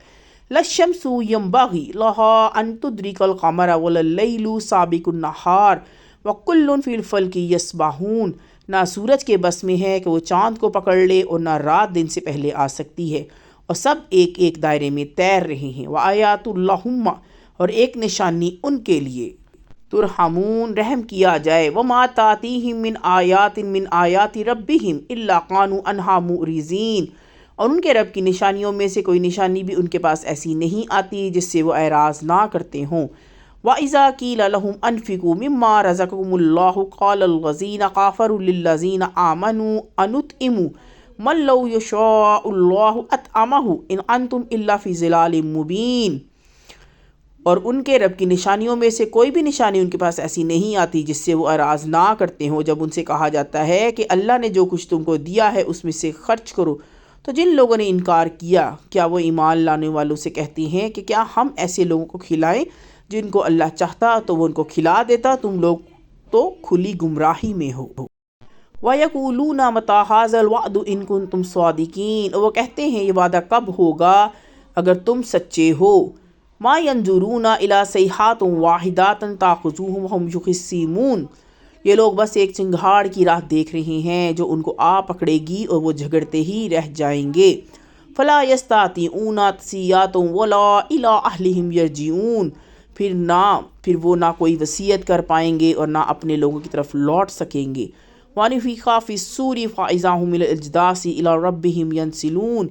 لَلشَّمْسُ يَنبَغِي لَهَا أَن تُدْرِكَ الْقَمَرَ وَلَا اللَّيْلُ سَابِقُ النَّهَارِ، وَكُلٌّ فِي الْفَلْكِ يَسْبَحُونَ، نہ سورج کے بس میں ہے کہ وہ چاند کو پکڑ لے اور نہ رات دن سے پہلے آ سکتی ہے، اور سب ایک ایک دائرے میں تیر رہے ہیں۔ وَآیَاتُ اللہم، اور ایک نشانی ان کے لیے، ترحمون، رحم کیا جائے، وَمَا تَأْتِيهِم مِّنْ آیَاتٍ مِّنْ آیَاتِ رَبِّهِمْ إِلَّا كَانُوا عَنْهَا مُعْرِضِينَ، اور ان کے رب کی نشانیوں میں سے کوئی نشانی بھی ان کے پاس ایسی نہیں آتی جس سے وہ اعراض نہ کرتے ہوں۔ وَإِذَا قِيلَ لَهُمْ أَنفِقُوا مِمَّا رَزَقَكُمُ اللَّهُ قَالَ الَّذِينَ كَفَرُوا لِلَّذِينَ آمَنُوا أَنُطْعِمُ مَن لَّوْ يَشَاءُ اللَّهُ أَطْعَمَهُ إِنْ أَنْتُمْ إِلَّا فِي ظِلَالٍ مُّبِينٍ، اور ان کے رب کی نشانیوں میں سے کوئی بھی نشانی ان کے پاس ایسی نہیں آتی جس سے وہ اعراض نہ کرتے ہوں۔ جب ان سے کہا جاتا ہے کہ اللہ نے جو کچھ تم کو دیا ہے اس میں سے خرچ کرو، تو جن لوگوں نے انکار کیا، کیا وہ ایمان لانے والوں سے کہتے ہیں کہ کیا ہم ایسے لوگوں کو کھلائیں جن کو اللہ چاہتا تو وہ ان کو کھلا دیتا، تم لوگ تو کھلی گمراہی میں ہو۔ وَيَقُولُونَ مَتَىٰ هَٰذَا الْوَعْدُ إِن كُنتُمْ صَادِقِينَ، اور وہ کہتے ہیں یہ وعدہ کب ہوگا اگر تم سچے ہو۔ مَا يَنظُرُونَ إِلَىٰ صَيْحَةٍ وَاحِدَةٍ تَأْخُذُهُمْ وَهُمْ يَخِصِّمُونَ، یہ لوگ بس ایک چنگھاڑ کی راہ دیکھ رہے ہیں جو ان کو آ پکڑے گی اور وہ جھگڑتے ہی رہ جائیں گے۔ فَلَا يَسْتَطِيعُونَ تَصِيَّةً وَلَا إِلَىٰ أَهْلِهِمْ يَرْجِعُونَ، پھر وہ نہ کوئی وصیت کر پائیں گے اور نہ اپنے لوگوں کی طرف لوٹ سکیں گے۔ وَنُفِخَ فِي الصُّورِ فَإِذَا هُمْ مِنَ الْأَجْدَاثِ إِلَىٰ رَبِّهِمْ يَنْسِلُونَ،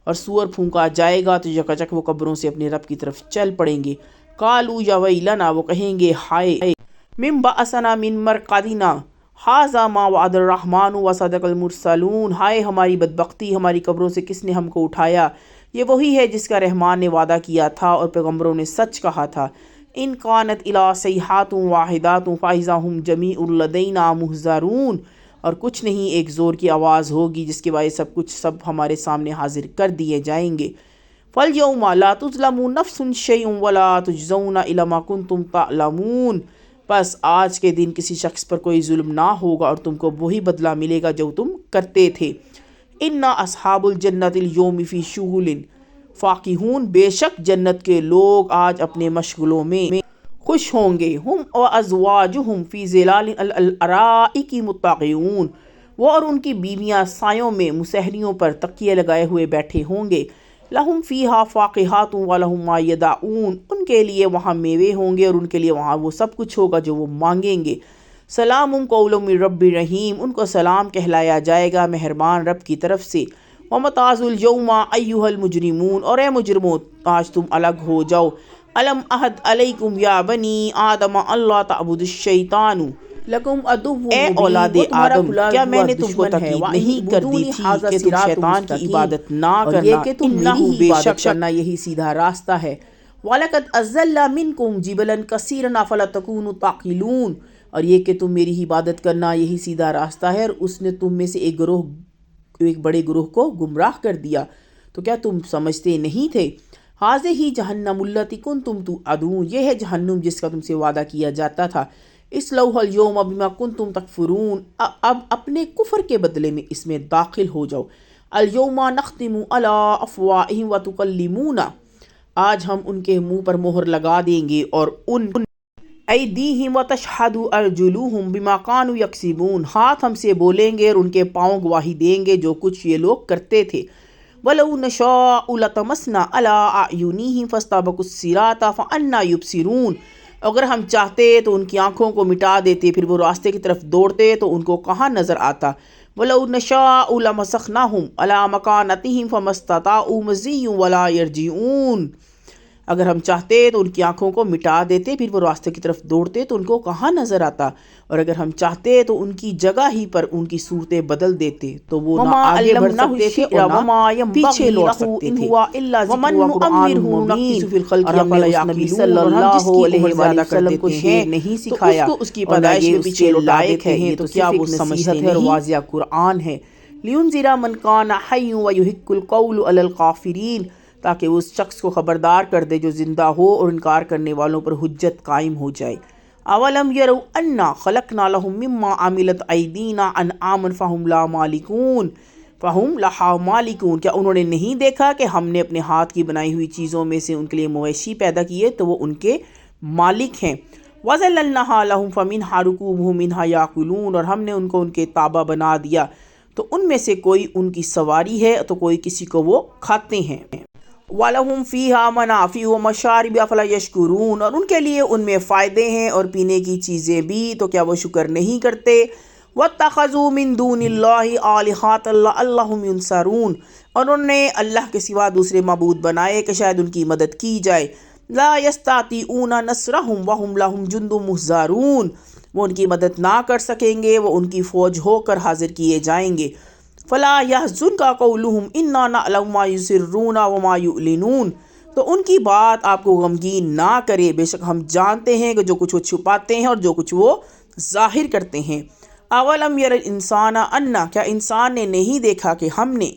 اور سور پھونکا جائے گا تو یکجک وہ قبروں سے اپنے رب کی طرف چل پڑیں گے۔ قَالُوا يَا وَيْلَنَا، وہ کہیں گے ہائے، مِن بَعَثَنَا مِن مَرْقَدِنَا هَٰذَا مَا وَعَدَ الرَّحْمَٰنُ وَصَدَقَ الْمُرْسَلُونَ، ہائے ہماری بدبختی، ہماری قبروں سے کس نے ہم کو اٹھایا، یہ وہی ہے جس کا رحمان نے وعدہ کیا تھا اور پیغمبروں نے سچ کہا تھا۔ إِن كَانَتْ إِلَّا صَيْحَةٌ وَاحِدَةٌ فَإِذَا هُمْ جَمِيعٌ لَدَيْنَا مُحْضَرُونَ، اور کچھ نہیں ایک زور کی آواز ہوگی جس کے باعث سب ہمارے سامنے حاضر کر دیے جائیں گے۔ فَالْيَوْمَ لَا تُظْلَمُ نَفْسٌ شَيْئًا وَلَا تُجْزَوْنَ إِلَّا مَا كُنتُمْ تَعْلَمُونَ، بس آج کے دن کسی شخص پر کوئی ظلم نہ ہوگا اور تم کو وہی بدلہ ملے گا جو تم کرتے تھے۔ إِنَّ أَصْحَابَ الْجَنَّةِ الْيَوْمِ فِي شُغُلٍ فَاكِهُونَ، بے شک جنت کے لوگ آج اپنے مشغلوں میں خوش ہوں گے۔ ہم وَأَزْوَاجُهُمْ فِي ظِلَالٍ عَلَى الْأَرَائِكِ مُتَّكِئُونَ، وہ اور ان کی بیویاں سایوں میں مسہریوں پر تکیے لگائے ہوئے بیٹھے ہوں گے۔ لَهُمْ فِيهَا فَاكِهَةٌ وَلَهُمْ مَا يَدَعُونَ، ان کے لیے وہاں میوے ہوں گے اور ان کے لیے وہاں وہ سب کچھ ہوگا جو وہ مانگیں گے۔ سلام قول من رب رحیم، ان کو سلام کہلایا جائے گا مہربان رب کی طرف سے۔ وَمَتَازُ الْيَوْمَ أَيُّهَا الْمُجْرِمُونَ، اور اے مجرمو آج تم الگ ہو جاؤ۔ أَلَمْ أَعْهَدْ عَلَيْكُمْ يَا بَنِي آدَمَ أَلَّا تَعْبُدُوا الشَّيْطَانَ لَكُمْ عَدُوٌّ مُّبِينٌ، اے اولاد آدم کیا میں نے تم کو تاکید نہیں کر دی تھی کہ تم شیطان کی عبادت نہ کرنا، یہ کہ تم میری ہی عبادت کرنا یہی سیدھا راستہ ہے۔ وَلَقَدْ أَضَلَّ مِنْكُمْ جِبَلًا كَثِيرًا أَفَلَا تَكُونُوا تَعْقِلُونَ، اور یہ کہ تم میری ہی عبادت کرنا یہی سیدھا راستہ ہے، اور اس نے تم میں سے ایک بڑے گروہ کو گمراہ کر دیا، تو کیا تم سمجھتے نہیں تھے؟ هَٰذِهِ جَهَنَّمُ الَّتِي كُنتُمْ تُوعَدُونَ، یہ ہے جہنم جس کا تم سے وعدہ کیا جاتا تھا۔ اصْلَوْهَا الْيَوْمَ بِمَا كُنتُمْ تَكْفُرُونَ، اب اپنے کفر کے بدلے میں اس میں داخل ہو جاؤ۔ الْيَوْمَ نَخْتِمُ عَلَىٰ أَفْوَاهِهِمْ وَتُكَلِّمُونَا، آج ہم ان کے منہ پر مہر لگا دیں گے، اور ان أَيْدِيهِمْ وَتَشْهَدُ أَرْجُلُهُمْ بِمَا كَانُوا يَكْسِبُونَ، ہاتھ ہم سے بولیں گے اور ان کے پاؤں گواہی دیں گے جو کچھ یہ لوگ کرتے تھے۔ وَلَوْ نَشَاءُ لَطَمَسْنَا عَلَىٰ أَعْيُنِهِمْ فَاسْتَبَقُوا الصِّرَاطَ فَأَنَّىٰ يُبْصِرُونَ، اگر ہم چاہتے تو ان کی آنکھوں کو مٹا دیتے، پھر وہ راستے کی طرف دوڑتے تو ان کو کہاں نظر آتا۔ وَلَوْ نَشَاءُ لَمَسَخْنَاهُمْ عَلَىٰ مَكَانَتِهِمْ فَمَا اسْتَطَاعُوا مَضِيًّا وَلَا يَرْجِعُونَ، اگر ہم چاہتے تو ان کی آنکھوں کو مٹا دیتے، پھر وہ راستے کی طرف دوڑتے تو ان کو کہاں نظر آتا، اور اگر ہم چاہتے تو ان کی جگہ ہی پر ان کی صورتیں بدل دیتے تو وہ نہ آگے بڑھ سکتے تھے اور نہ پیچھے لوٹ سکتے تھے۔ وَمَن نُّعَمِّرْهُ نَنكِسْهُ فِي الْخَلْقِ أَفَلَا يَعْقِلُونَ، صلی اللہ علیہ وسلم کو شعر نہیں سکھایا تو اس کی پیدائش کے پیچھے لائق ہے، یہ تو کیا وہ سمجھتے ہیں اور واضح قرآن ہے۔ لِيُنذِرَ مَن كَانَ حَيًّا وَيُحِقَّ الْقَوْلُ عَلَى الْكَافِرِينَ، تاکہ اس شخص کو خبردار کر دے جو زندہ ہو اور انکار کرنے والوں پر حجت قائم ہو جائے۔ اولم یروا انا خلقنا لهم مما عملت ایدینا انعاما فهم لها مالکون، کیا انہوں نے نہیں دیکھا کہ ہم نے اپنے ہاتھ کی بنائی ہوئی چیزوں میں سے ان کے لیے مویشی پیدا کیے تو وہ ان کے مالک ہیں۔ وَظَلَّلْنَاهَا لَهُمْ فَمِنْهَا رُكُوبُهُمْ وَمِنْهَا يَأْكُلُونَ، اور ہم نے ان کو ان کے تابع بنا دیا تو ان میں سے کوئی ان کی سواری ہے تو کوئی کسی کو وہ کھاتے ہیں۔ وَلَهُمْ فِيهَا مَنَافِعُ وَمَشَارِبُ أَفَلَا يَشْكُرُونَ، اور ان کے لیے ان میں فائدے ہیں اور پینے کی چیزیں بھی، تو کیا وہ شکر نہیں کرتے؟ وَاتَّخَذُوا مِن دُونِ اللَّهِ آلِهَةً لَعَلَّهُمْ يُنصَرُونَ، اور انہوں نے اللہ کے سوا دوسرے معبود بنائے کہ شاید ان کی مدد کی جائے۔ لا يستطيعون نصرهم وهم لهم جند محضرون، وہ ان کی مدد نہ کر سکیں گے، وہ ان کی فوج ہو کر حاضر کیے جائیں گے۔ فلا يحزنك قولهم انا نعلم ما يسرون وما يعلنون، تو ان کی بات آپ کو غمگین نہ کرے، بے شک ہم جانتے ہیں کہ جو کچھ وہ چھپاتے ہیں اور جو کچھ وہ ظاہر کرتے ہیں۔ اولم یر الانسان انا، کیا انسان نے نہیں دیکھا کہ ہم نے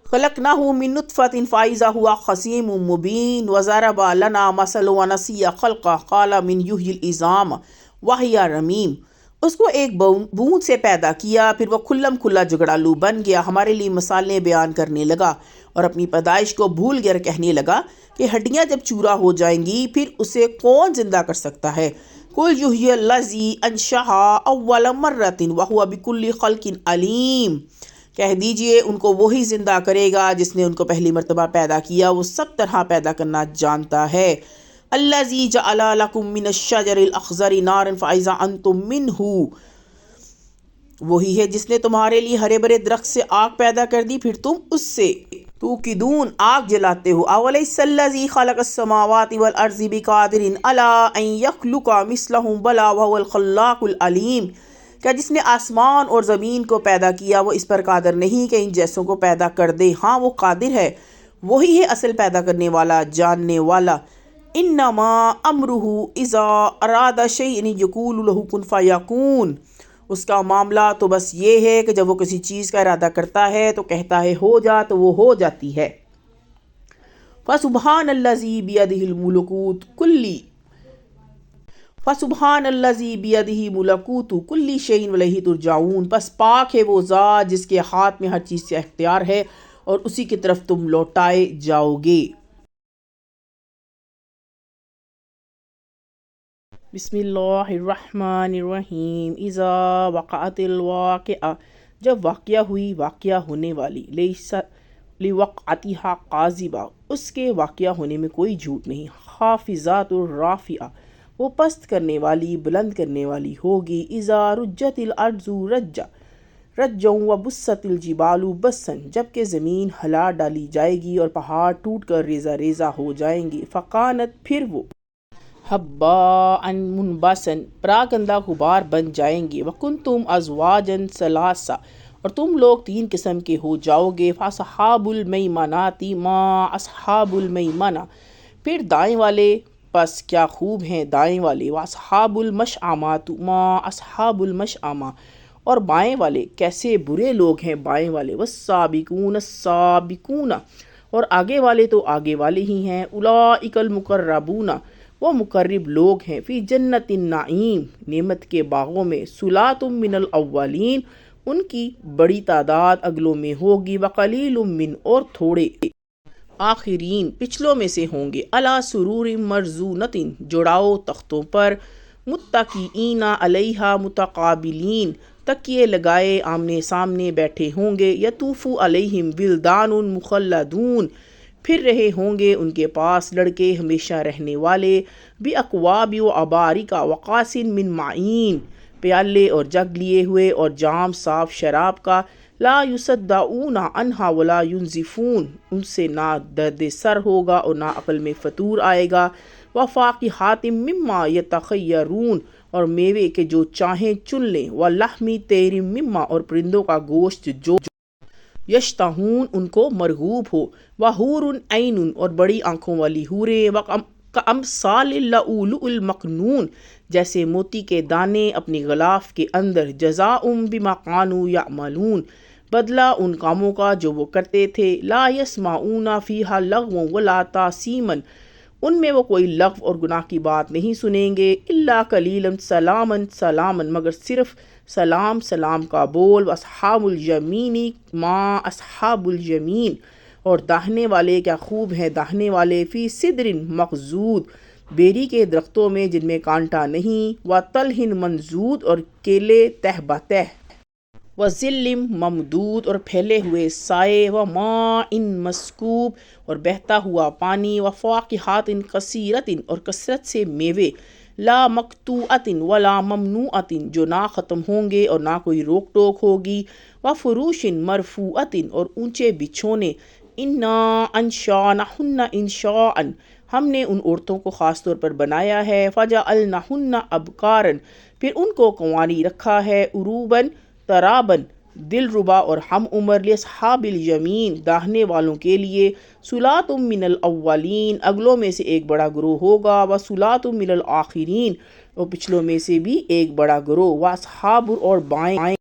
خلقناه من نطفة فإذا هو خصيم مبين وضرب لنا مثلا ونسي خلقه قال من يحيي العظام وهي رميم، اس کو ایک بوند سے پیدا کیا، پھر وہ کھلم کھلا جگڑالو بن گیا، ہمارے لیے مثالیں بیان کرنے لگا اور اپنی پیدائش کو بھول کر کہنے لگا کہ ہڈیاں جب چورا ہو جائیں گی پھر اسے کون زندہ کر سکتا ہے؟ قل یحیی الذی انشأها اول مرۃ وہو بکل خلق علیم، کہہ دیجئے ان کو وہی زندہ کرے گا جس نے ان کو پہلی مرتبہ پیدا کیا، وہ سب طرح پیدا کرنا جانتا ہے۔ الذی جعل لکم من الشجر الاخضر نارا فاذا انتم منہ، وہی ہے جس نے تمہارے لیے ہرے بھرے درخت سے آگ پیدا کر دی پھر تم اس سے توقدون آگ جلاتے ہو۔ اولیس الذی خلق السماوات والارض بقادر علی ان یخلق مثلہم بلی وہو الخلاق العلیم، کیا جس نے آسمان اور زمین کو پیدا کیا وہ اس پر قادر نہیں کہ ان جیسوں کو پیدا کر دے؟ ہاں وہ قادر ہے، وہی ہے اصل پیدا کرنے والا، جاننے والا۔ انما امرہ اذا اراد شیئا یقول له کن فیکون، اس کا معاملہ تو بس یہ ہے کہ جب وہ کسی چیز کا ارادہ کرتا ہے تو کہتا ہے ہو جا تو وہ ہو جاتی ہے۔ فسبحان الذی بیدہ الملکوت فسبحان الذی بیدہ ملکوت کل شیء والیہ ترجعون، پس پاک ہے وہ ذات جس کے ہاتھ میں ہر چیز سے اختیار ہے اور اسی کی طرف تم لوٹائے جاؤ گے۔ بسم اللہ الرحمن الرحیم۔ اذا وقعت الواقعہ، جب واقعہ ہوئی، واقعہ ہونے والی، لیس لوقعتها کاذبہ، اس کے واقعہ ہونے میں کوئی جھوٹ نہیں، خافضات الرافعہ، وہ پست کرنے والی، بلند کرنے والی ہوگی۔ اذا رجت الارض رجا رجا وبست الجبال بسا، جبکہ زمین ہلا ڈالی جائے گی اور پہاڑ ٹوٹ کر ریزہ ریزہ ہو جائیں گے۔ فکانت، پھر وہ حباء منبثا، پراگندہ غبار بن جائیں گے۔ وکنتم ازواجا ثلاثا، اور تم لوگ تین قسم کے ہو جاؤ گے۔ فاصحاب المیمنۃ ما اصحاب المیمنہ، پھر دائیں والے پس کیا خوب ہیں دائیں والے۔ واصحاب المشأمۃ ما اصحاب المشأمہ، اور بائیں والے کیسے برے لوگ ہیں بائیں والے۔ والسابقون السابقون، اور آگے والے تو آگے والے ہی ہیں۔ اولئک المقربون، وہ مقرب لوگ ہیں۔ فی جنت النعیم، نعمت کے باغوں میں۔ ثلاۃ من الاولین، ان کی بڑی تعداد اگلوں میں ہوگی۔ وقلیل من، اور تھوڑے آخرین پچھلوں میں سے ہوں گے۔ علی سرور مرضونۃ، جوڑاؤ تختوں پر۔ متکئین علیہا متقابلین، تکیے لگائے آمنے سامنے بیٹھے ہوں گے۔ یطوف علیہم ولدان مخلدون، پھر رہے ہوں گے ان کے پاس لڑکے ہمیشہ رہنے والے۔ باکواب و ابارک وکاس من معین، پیالے اور جگ لیے ہوئے اور جام صاف شراب کا۔ لا یصدعون عنہا ولا ینزفون، ان سے نہ درد سر ہوگا اور نہ عقل میں فطور آئے گا۔ وفاکہۃ مما یتخیرون، اور میوے کے جو چاہیں چن لیں۔ ولحم طیر مما، اور پرندوں کا گوشت جو یشتہون، ان کو مرغوب ہو۔ وحور عین، اور بڑی آنکھوں والی حوریں۔ کامثال اللؤلؤ المکنون، جیسے موتی کے دانے اپنی غلاف کے اندر۔ جزاء بما كانوا یعملون، بدلہ ان کاموں کا جو وہ کرتے تھے۔ لا یسمعون فیہا لغوا ولا تأثیما، ان میں وہ کوئی لغو اور گناہ کی بات نہیں سنیں گے۔ الا قلیلا سلاما سلاما، مگر صرف سلام سلام کا بول۔ واصحاب الیمین ما اصحاب الیمین، اور داہنے والے کیا خوب ہیں داہنے والے۔ فی سدر مخضود، بیری کے درختوں میں جن میں کانٹا نہیں، و طلح منضود اور کیلے تہ بتہ، و ظل ممدود اور پھیلے ہوئے سائے، و ماء مسکوب اور بہتا ہوا پانی، و فواکہات کثیرت اور کثرت سے میوے، لا مقطوعۃ ولا ممنوعۃ جو نہ ختم ہوں گے اور نہ کوئی روک ٹوک ہوگی، و فروش مرفوعۃ اور اونچے بچھونے، انا انشأناہن انشاء ہم نے ان عورتوں کو خاص طور پر بنایا ہے، فجعلناہن ابکارا پھر ان کو کنواری رکھا ہے، عروباً تراباً دل ربا اور ہم عمر، لاصحاب الیمین داہنے والوں کے لیے، صلاۃ من الاولین اگلوں میں سے ایک بڑا گروہ ہوگا، و صلاۃ من الآخرین اور پچھلوں میں سے بھی ایک بڑا گروہ، و اصحاب اور بائیں،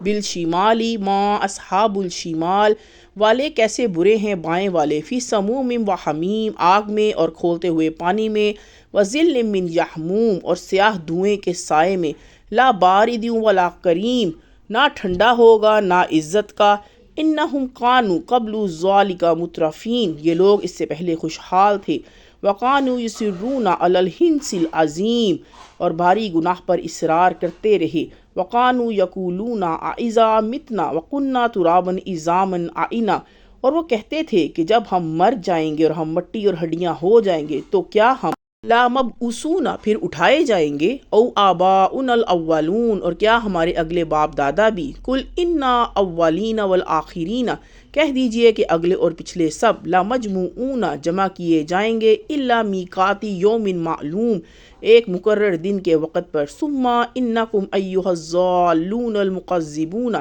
بالشمالی ما اصحاب الشمال والے کیسے برے ہیں بائیں والے، فی سموم و حمیم آگ میں اور کھولتے ہوئے پانی میں، و ظل من یحموم اور سیاہ دھوئیں کے سائے میں، لا بارد ولا کریم نہ ٹھنڈا ہوگا نہ عزت کا، انہم کانوا قبل ذالک مترفین یہ لوگ اس سے پہلے خوشحال تھے، وکانوا یصرون علی الحنث العظیم اور بھاری گناہ پر اصرار کرتے رہے، وکانوا یقولون اذا متنا وکنا ترابا عظاما ائنا اور وہ کہتے تھے کہ جب ہم مر جائیں گے اور ہم مٹی اور ہڈیاں ہو جائیں گے تو کیا ہم لامبعوثون پھر اٹھائے جائیں گے، او آباؤنا الاولون اور کیا ہمارے اگلے باپ دادا بھی، قل انا اولین والآخرین کہہ دیجئے کہ اگلے اور پچھلے سب، لمجموعون جمع کیے جائیں گے، الی میقات یوم معلوم ایک مقرر دن کے وقت پر، ثم انکم ایھا الضالون المکذبون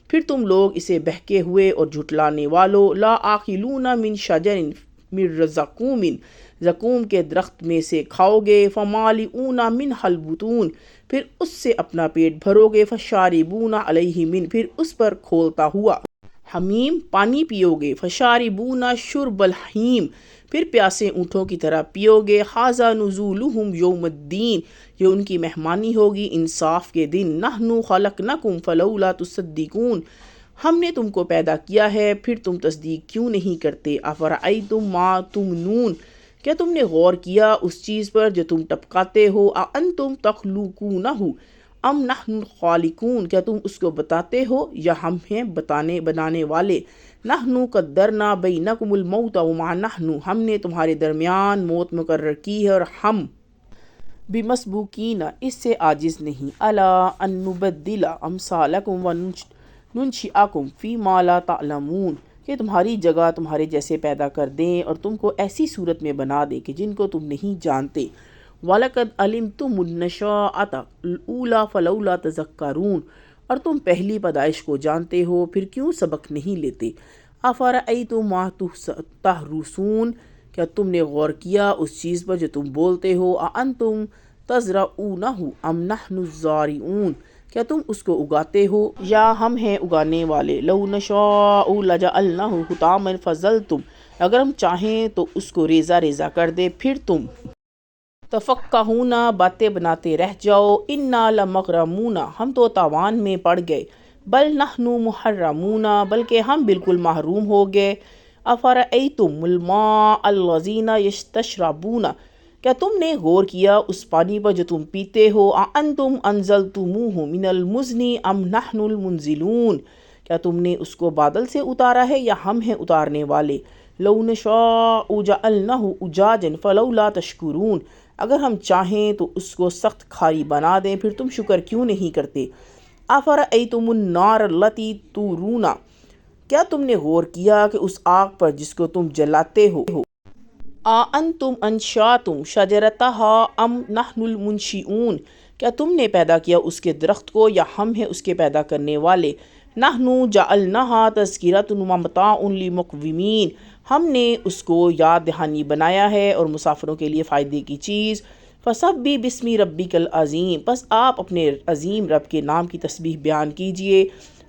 پھر تم لوگ اسے بہکے ہوئے اور جھٹلانے والو، لا آکلون من شجر من زقوم زقوم کے درخت میں سے کھاؤ گے، فمالئون منہ البطون پھر اس سے اپنا پیٹ بھرو گے، فشاربون علیہ من پھر اس پر کھولتا ہوا حمیم پانی پیو گے، فشاربون شرب الحیم پھر پیاسے اونٹوں کی طرح پیو گے، ھذا نزولہم یوم الدین یہ ان کی مہمانی ہوگی انصاف کے دن، نحن خلقناکم فلولا تصدقون ہم نے تم کو پیدا کیا ہے پھر تم تصدیق کیوں نہیں کرتے، افرأیتم ما تمنون کیا تم نے غور کیا اس چیز پر جو تم ٹپکاتے ہو، اانتم تخلقونہ ام نحن الخالقون کیا تم اس کو بتاتے ہو یا ہم ہیں بنانے والے، نحن قدرنا بینکم الموت وما نحن ہم نے تمہارے درمیان موت مقرر کی ہے اور ہم بمسبوقین اس سے عاجز نہیں، الا ان نبدل امثالکم وننشئکم فیما لا تعلمون کہ تمہاری جگہ تمہارے جیسے پیدا کر دیں اور تم کو ایسی صورت میں بنا دیں کہ جن کو تم نہیں جانتے، وَلَقَدْ عَلِمْتُمُ النَّشَاءَةَ الْأُولَىٰ فَلَوْلَا تَذَكَّرُونَ اور تم پہلی پیدائش کو جانتے ہو پھر کیوں سبق نہیں لیتے، أَفَرَأَيْتُم مَّا تَحْرُثُونَ کیا تم نے غور کیا اس چیز پر جو تم بولتے ہو، أَأَنتُمْ تَزْرَعُونَهُ أَمْ نَحْنُ الزَّارِعُونَ کیا تم اس کو اگاتے ہو یا ہم ہیں اگانے والے، لَوْ نَشَاءُ لَجَعَلْنَاهُ حُطَامًا فَظَلْتُمْ اگر ہم چاہیں تو اس کو ریزہ ریزہ کر دے پھر تم تفکہون باتیں بناتے رہ جاؤ، انا لمغرمون ہم تو تاوان میں پڑ گئے، بل نحن محرمون بلکہ ہم بالکل محروم ہو گئے، افرأیتم الماء الذی تشربون کیا تم نے غور کیا اس پانی پر جو تم پیتے ہو، اانتم انزلتموہ من المزن ام نحن المنزلون کیا تم نے اس کو بادل سے اتارا ہے یا ہم ہیں اتارنے والے، لو نشاء جعلناہ اجاجا فلولا تشکرون اگر ہم چاہیں تو اس کو سخت کھاری بنا دیں پھر تم شکر کیوں نہیں کرتے، افرأیتم النار التی تورون کیا تم نے غور کیا کہ اس آگ پر جس کو تم جلاتے ہو، اانتم انشأتم شجرتها ام نحن المنشئون کیا تم نے پیدا کیا اس کے درخت کو یا ہم ہیں اس کے پیدا کرنے والے، نحن جعلناها تذکرۃ ومتاع للمقومین ہم نے اس کو یاد دہانی بنایا ہے اور مسافروں کے لیے فائدے کی چیز، فسبح باسم ربک العظیم پس آپ اپنے عظیم رب کے نام کی تسبیح بیان کیجئے،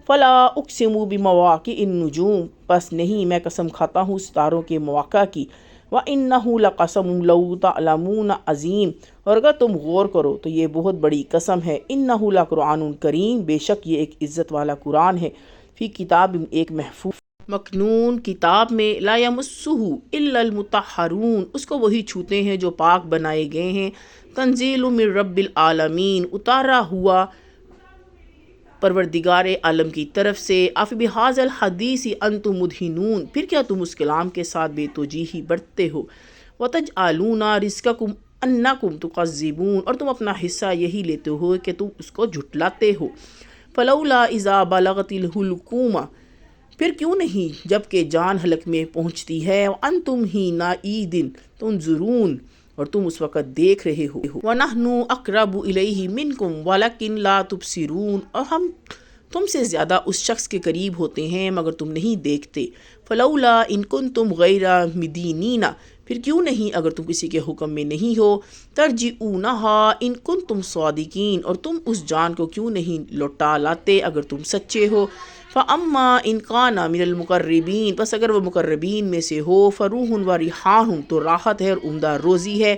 فلا اقسم بمواقع النجوم پس نہیں میں قسم کھاتا ہوں ستاروں کے مواقع کی، وَإِنَّهُ لَقَسَمٌ لَوْ تَعْلَمُونَ عظیم اور اگر تم غور کرو تو یہ بہت بڑی قسم ہے، إِنَّهُ لَقُرْآنٌ کریم بے شک یہ ایک عزت والا قرآن ہے، فی کتاب ایک مکنون کتاب میں لا یمسہ الا المطہرون، اس کو وہی چھوتے ہیں جو پاک بنائے گئے ہیں، تنزیل من رب العالمین، اتارا ہوا پروردگار عالم کی طرف سے، افبہذا الحدیث انتم مدہنون، پھر کیا تم اس کلام کے ساتھ بے توجیہی برتتے ہو، وتجعلون رزقکم انکم تکذبون، اور تم اپنا حصہ یہی لیتے ہو کہ تم اس کو جھٹلاتے ہو، فلولا اذا بلغت الحلقوم، پھر کیوں نہیں جب کہ جان حلق میں پہنچتی ہے، وانتم حینئذ تنظرون، اور تم اس وقت دیکھ رہے ہو، وَنَحْنُ أَقْرَبُ إِلَيْهِ مِنْكُمْ وَلَكِنْ لَا تُبْصِرُونَ، اور ہم تم سے زیادہ اس شخص کے قریب ہوتے ہیں مگر تم نہیں دیکھتے، فَلَوْلَا إِن كُنْتُمْ غَيْرَ مُدِينِينَ، پھر کیوں نہیں اگر تم کسی کے حکم میں نہیں ہو، تَرْجِعُونَهَا إِن كُنْتُمْ صَادِقِينَ، اور تم اس جان کو کیوں نہیں لوٹا لاتے اگر تم سچے ہو، فَأَمَّا إِن كَانَ مِنَ الْمُقَرِّبِينَ، بس اگر وہ مقربین میں سے ہو، فَرُوحٌ وَرَيْحَانٌ، تو راحت ہے اور عمدہ روزی ہے،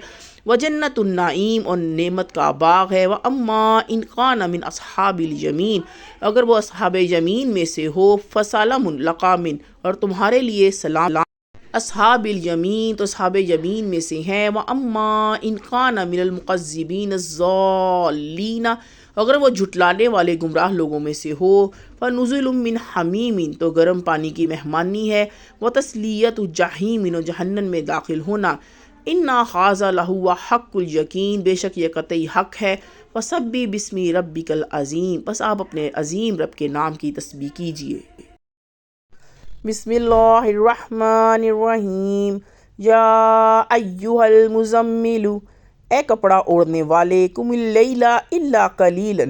وَجَنَّةُ النَّعِيمِ، اور نعمت کا باغ ہے، وَأَمَّا إِن كَانَ مِنْ أَصْحَابِ الْيَمِينِ، اگر وہ اصحاب یمین میں سے ہو، فَسَلَامٌ لَكَ مِنْ، اور تمہارے لیے سلام، اصحاب الیمین تو اصحاب یمین میں سے ہیں، وَأَمَّا إِن كَانَ مِنَ الْمُكَذِّبِينَ الضَّالِّينَ، اگر وہ جھٹلانے والے گمراہ لوگوں میں سے ہو، فَنُزُلٌ مِّنْ حَمِیمٍ، تو گرم پانی کی مہمانی ہے، وَتَصْلِیَةُ جَحِیمٍ، اور جہنم میں داخل ہونا، إِنَّ هَٰذَا لَهُوَ حَقُّ الْیَقِین، بے شک یہ قطعی حق ہے، فَسَبِّحْ بِاسْمِ رَبِّکَ الْعَظِیم، بس آپ اپنے عظیم رب کے نام کی تسبیح کیجئے۔ بسم اللہ الرحمن الرحیم، یا ایہا المزمل، اے کپڑا اوڑھنے والے، قم اللیل الا قلیلا،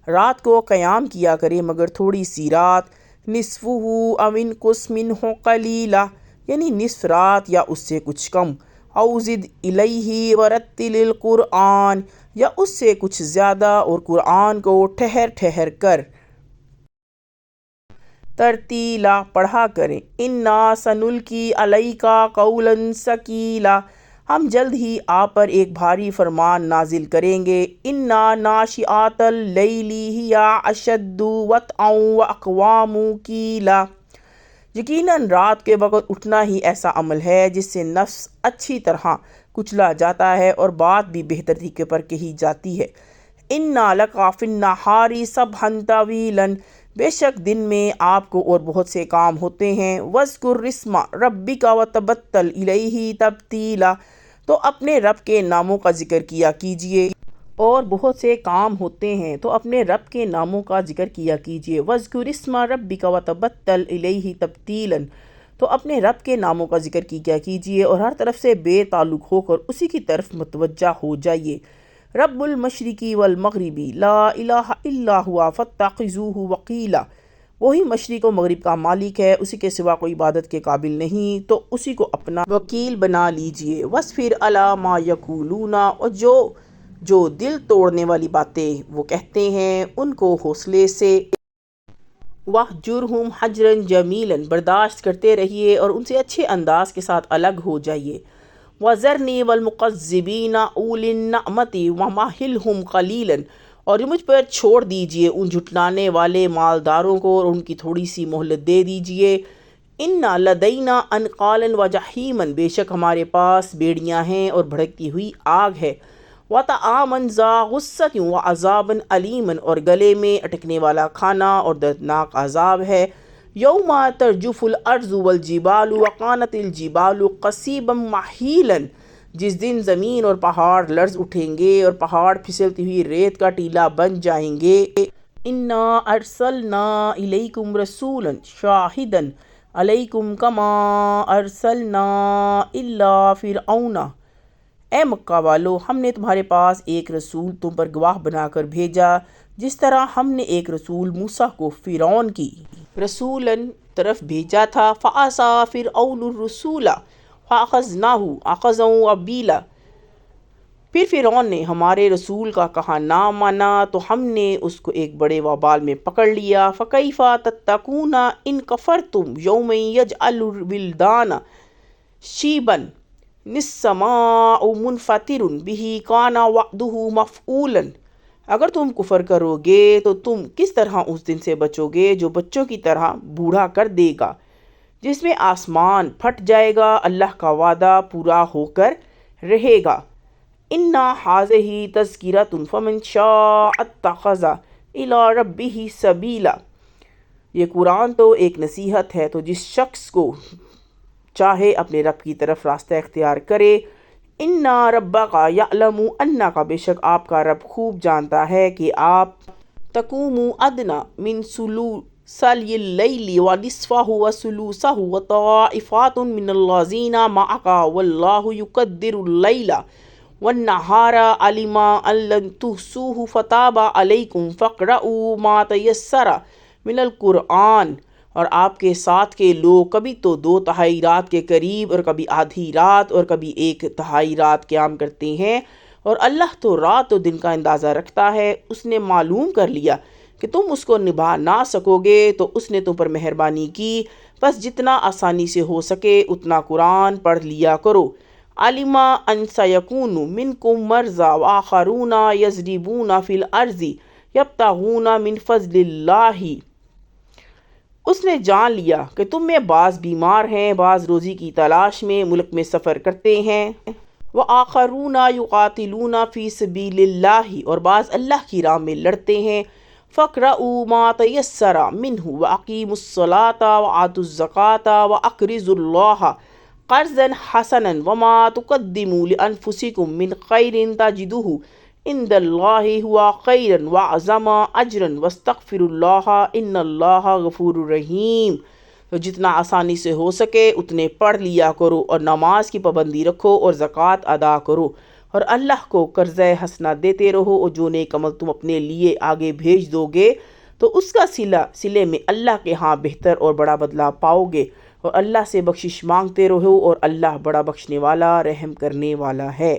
رات کو قیام کیا کرے مگر تھوڑی سی رات، نصفہ او انقص منہ قلیلا، یعنی نصف رات یا اس سے کچھ کم، او زد الیہ ورتل القرآن، یا اس سے کچھ زیادہ اور قرآن کو ٹھہر ٹھہر کر ترتیلا پڑھا کریں، انا سنلقی علیک قولا ثقیلا، ہم جلد ہی آپ پر ایک بھاری فرمان نازل کریں گے، انا ناشئۃ اللیل ہی اشد وطئا واقوام قیلا، یقیناً رات کے وقت اٹھنا ہی ایسا عمل ہے جس سے نفس اچھی طرح کچلا جاتا ہے اور بات بھی بہتر طریقے پر کہی جاتی ہے، انا لک فی النہار سبحا طویلا، بے شک دن میں آپ کو اور بہت سے کام ہوتے ہیں، وَاذْكُرِ اسْمَ رَبِّكَ وَتَبَتَّلْ إِلَيْهِ تَبْتِيلًا، تو اپنے رب کے ناموں کا ذکر کیا کیجئے، اور بہت سے کام ہوتے ہیں تو اپنے رب کے ناموں کا ذکر کیا کیجئے، وَاذْكُرِ اسْمَ رَبِّكَ وَتَبَتَّلْ إِلَيْهِ تَبْتِيلًا، تو اپنے رب کے ناموں کا ذکر کیا کیجئے اور ہر طرف سے بے تعلق ہو کر اسی کی طرف متوجہ ہو جائیے، رب المشرقی والمغربی لا الہ الا ہوا فاتخذوہ وکیلا، وہی مشرق و مغرب کا مالک ہے، اسی کے سوا کوئی عبادت کے قابل نہیں، تو اسی کو اپنا وکیل بنا لیجئے، وَاصْبِرْ عَلَىٰ مَا يَقُولُونَ، اور جو دل توڑنے والی باتیں وہ کہتے ہیں ان کو حوصلے سے، وَاہْجُرْهُمْ حَجْرًا جَمِيلًا، برداشت کرتے رہیے اور ان سے اچھے انداز کے ساتھ الگ ہو جائیے، وَذَرْنِي وَالْمُكَذِّبِينَ أُولِي النَّعْمَةِ وَمَهِّلْهُمْ قَلِيلًا، اور مجھ پر چھوڑ دیجئے ان جھٹلانے والے مالداروں کو اور ان کی تھوڑی سی مہلت دے دیجئے، اِنَّ لَدَيْنَا أَنْقَالًا وَجَحِيمًا، بے شک ہمارے پاس بیڑیاں ہیں اور بھڑکتی ہوئی آگ ہے، وَطَعَامًا ذَا غُصَّةٍ وَعَذَابًا أَلِيمًا، اور گلے میں اٹکنے والا کھانا اور دردناک عذاب ہے، یوم ترجف الارض والجبال وکانت الجبال قصیبا مہیلا، جس دن زمین اور پہاڑ لرز اٹھیں گے اور پہاڑ پھسلتی ہوئی ریت کا ٹیلا بن جائیں گے، انا ارسلنا الیکم رسولا شاہدا علیکم کما ارسلنا الی فرعون، اے مکہ والو، ہم نے تمہارے پاس ایک رسول تم پر گواہ بنا کر بھیجا جس طرح ہم نے ایک رسول موسیٰ کو فرعون کی رسولاً طرف بھیجا تھا، فعصیٰ فرعون الرسول فاخذناہ اخذا وبیلا، پھر فرعون نے ہمارے رسول کا کہا نہ مانا تو ہم نے اس کو ایک بڑے وبال میں پکڑ لیا، فکیف تتقون ان کفرتم یوما یجعل الولدان شیبا السماء منفطر به کان وعدہ مفعولا، اگر تم کفر کرو گے تو تم کس طرح اس دن سے بچو گے جو بچوں کی طرح بوڑھا کر دے گا، جس میں آسمان پھٹ جائے گا، اللہ کا وعدہ پورا ہو کر رہے گا۔ اِنَّ هَٰذِهِ تَذْکِرَةٌ فَمَن شَاءَ اتَّخَذَ إِلَىٰ رَبِّهِ سَبِیلًا۔ یہ قرآن تو ایک نصیحت ہے، تو جس شخص کو چاہے اپنے رب کی طرف راستہ اختیار کرے۔ اِنَّ رَبَّکَ یعلم اَنَّکَ، بے شک آپ کا رب خوب جانتا ہے کہ آپ تقوم ادنیٰ من ثلثی اللیل ونصفہ وثلثہ وطائفۃ من الذین معک واللہ یقدر اللیل والنہار علم ان لن تحصوہ فتاب علیکم فاقرؤوا ما تیسر من القرآن۔ اور آپ کے ساتھ کے لوگ کبھی تو 2/3 رات کے قریب اور کبھی آدھی رات اور کبھی 1/3 رات قیام کرتے ہیں، اور اللہ تو رات و دن کا اندازہ رکھتا ہے۔ اس نے معلوم کر لیا کہ تم اس کو نبھا نہ سکو گے، تو اس نے تم پر مہربانی کی، بس جتنا آسانی سے ہو سکے اتنا قرآن پڑھ لیا کرو۔ علم ان سیکون منکم مرضی وآخرون یضربون فی الارض یبتغون من فضل اللہ۔ اس نے جان لیا کہ تم میں بعض بیمار ہیں، بعض روزی کی تلاش میں ملک میں سفر کرتے ہیں، وآخرون یقاتلون فی سبیل اللہ، اور بعض اللہ کی راہ میں لڑتے ہیں۔ فاقرؤوا ما تیسر منہ واقیموا الصلاۃ وآتوا الزکاۃ واقرضوا اللہ قرضا حسنا وما تقدموا لانفسکم من خیر تجدوہ عند اللہ هو خیرا واعظم اجرا واستغفروا اللہ ان اللہ غفور رحیم۔ تو جتنا آسانی سے ہو سکے اتنے پڑھ لیا کرو، اور نماز کی پابندی رکھو اور زکوٰۃ ادا کرو، اور اللہ کو قرض حسنہ دیتے رہو، اور جو نیک عمل تم اپنے لیے آگے بھیج دو گے تو اس کا صلے میں اللہ کے ہاں بہتر اور بڑا بدلہ پاؤ گے، اور اللہ سے بخشش مانگتے رہو، اور اللہ بڑا بخشنے والا رحم کرنے والا ہے۔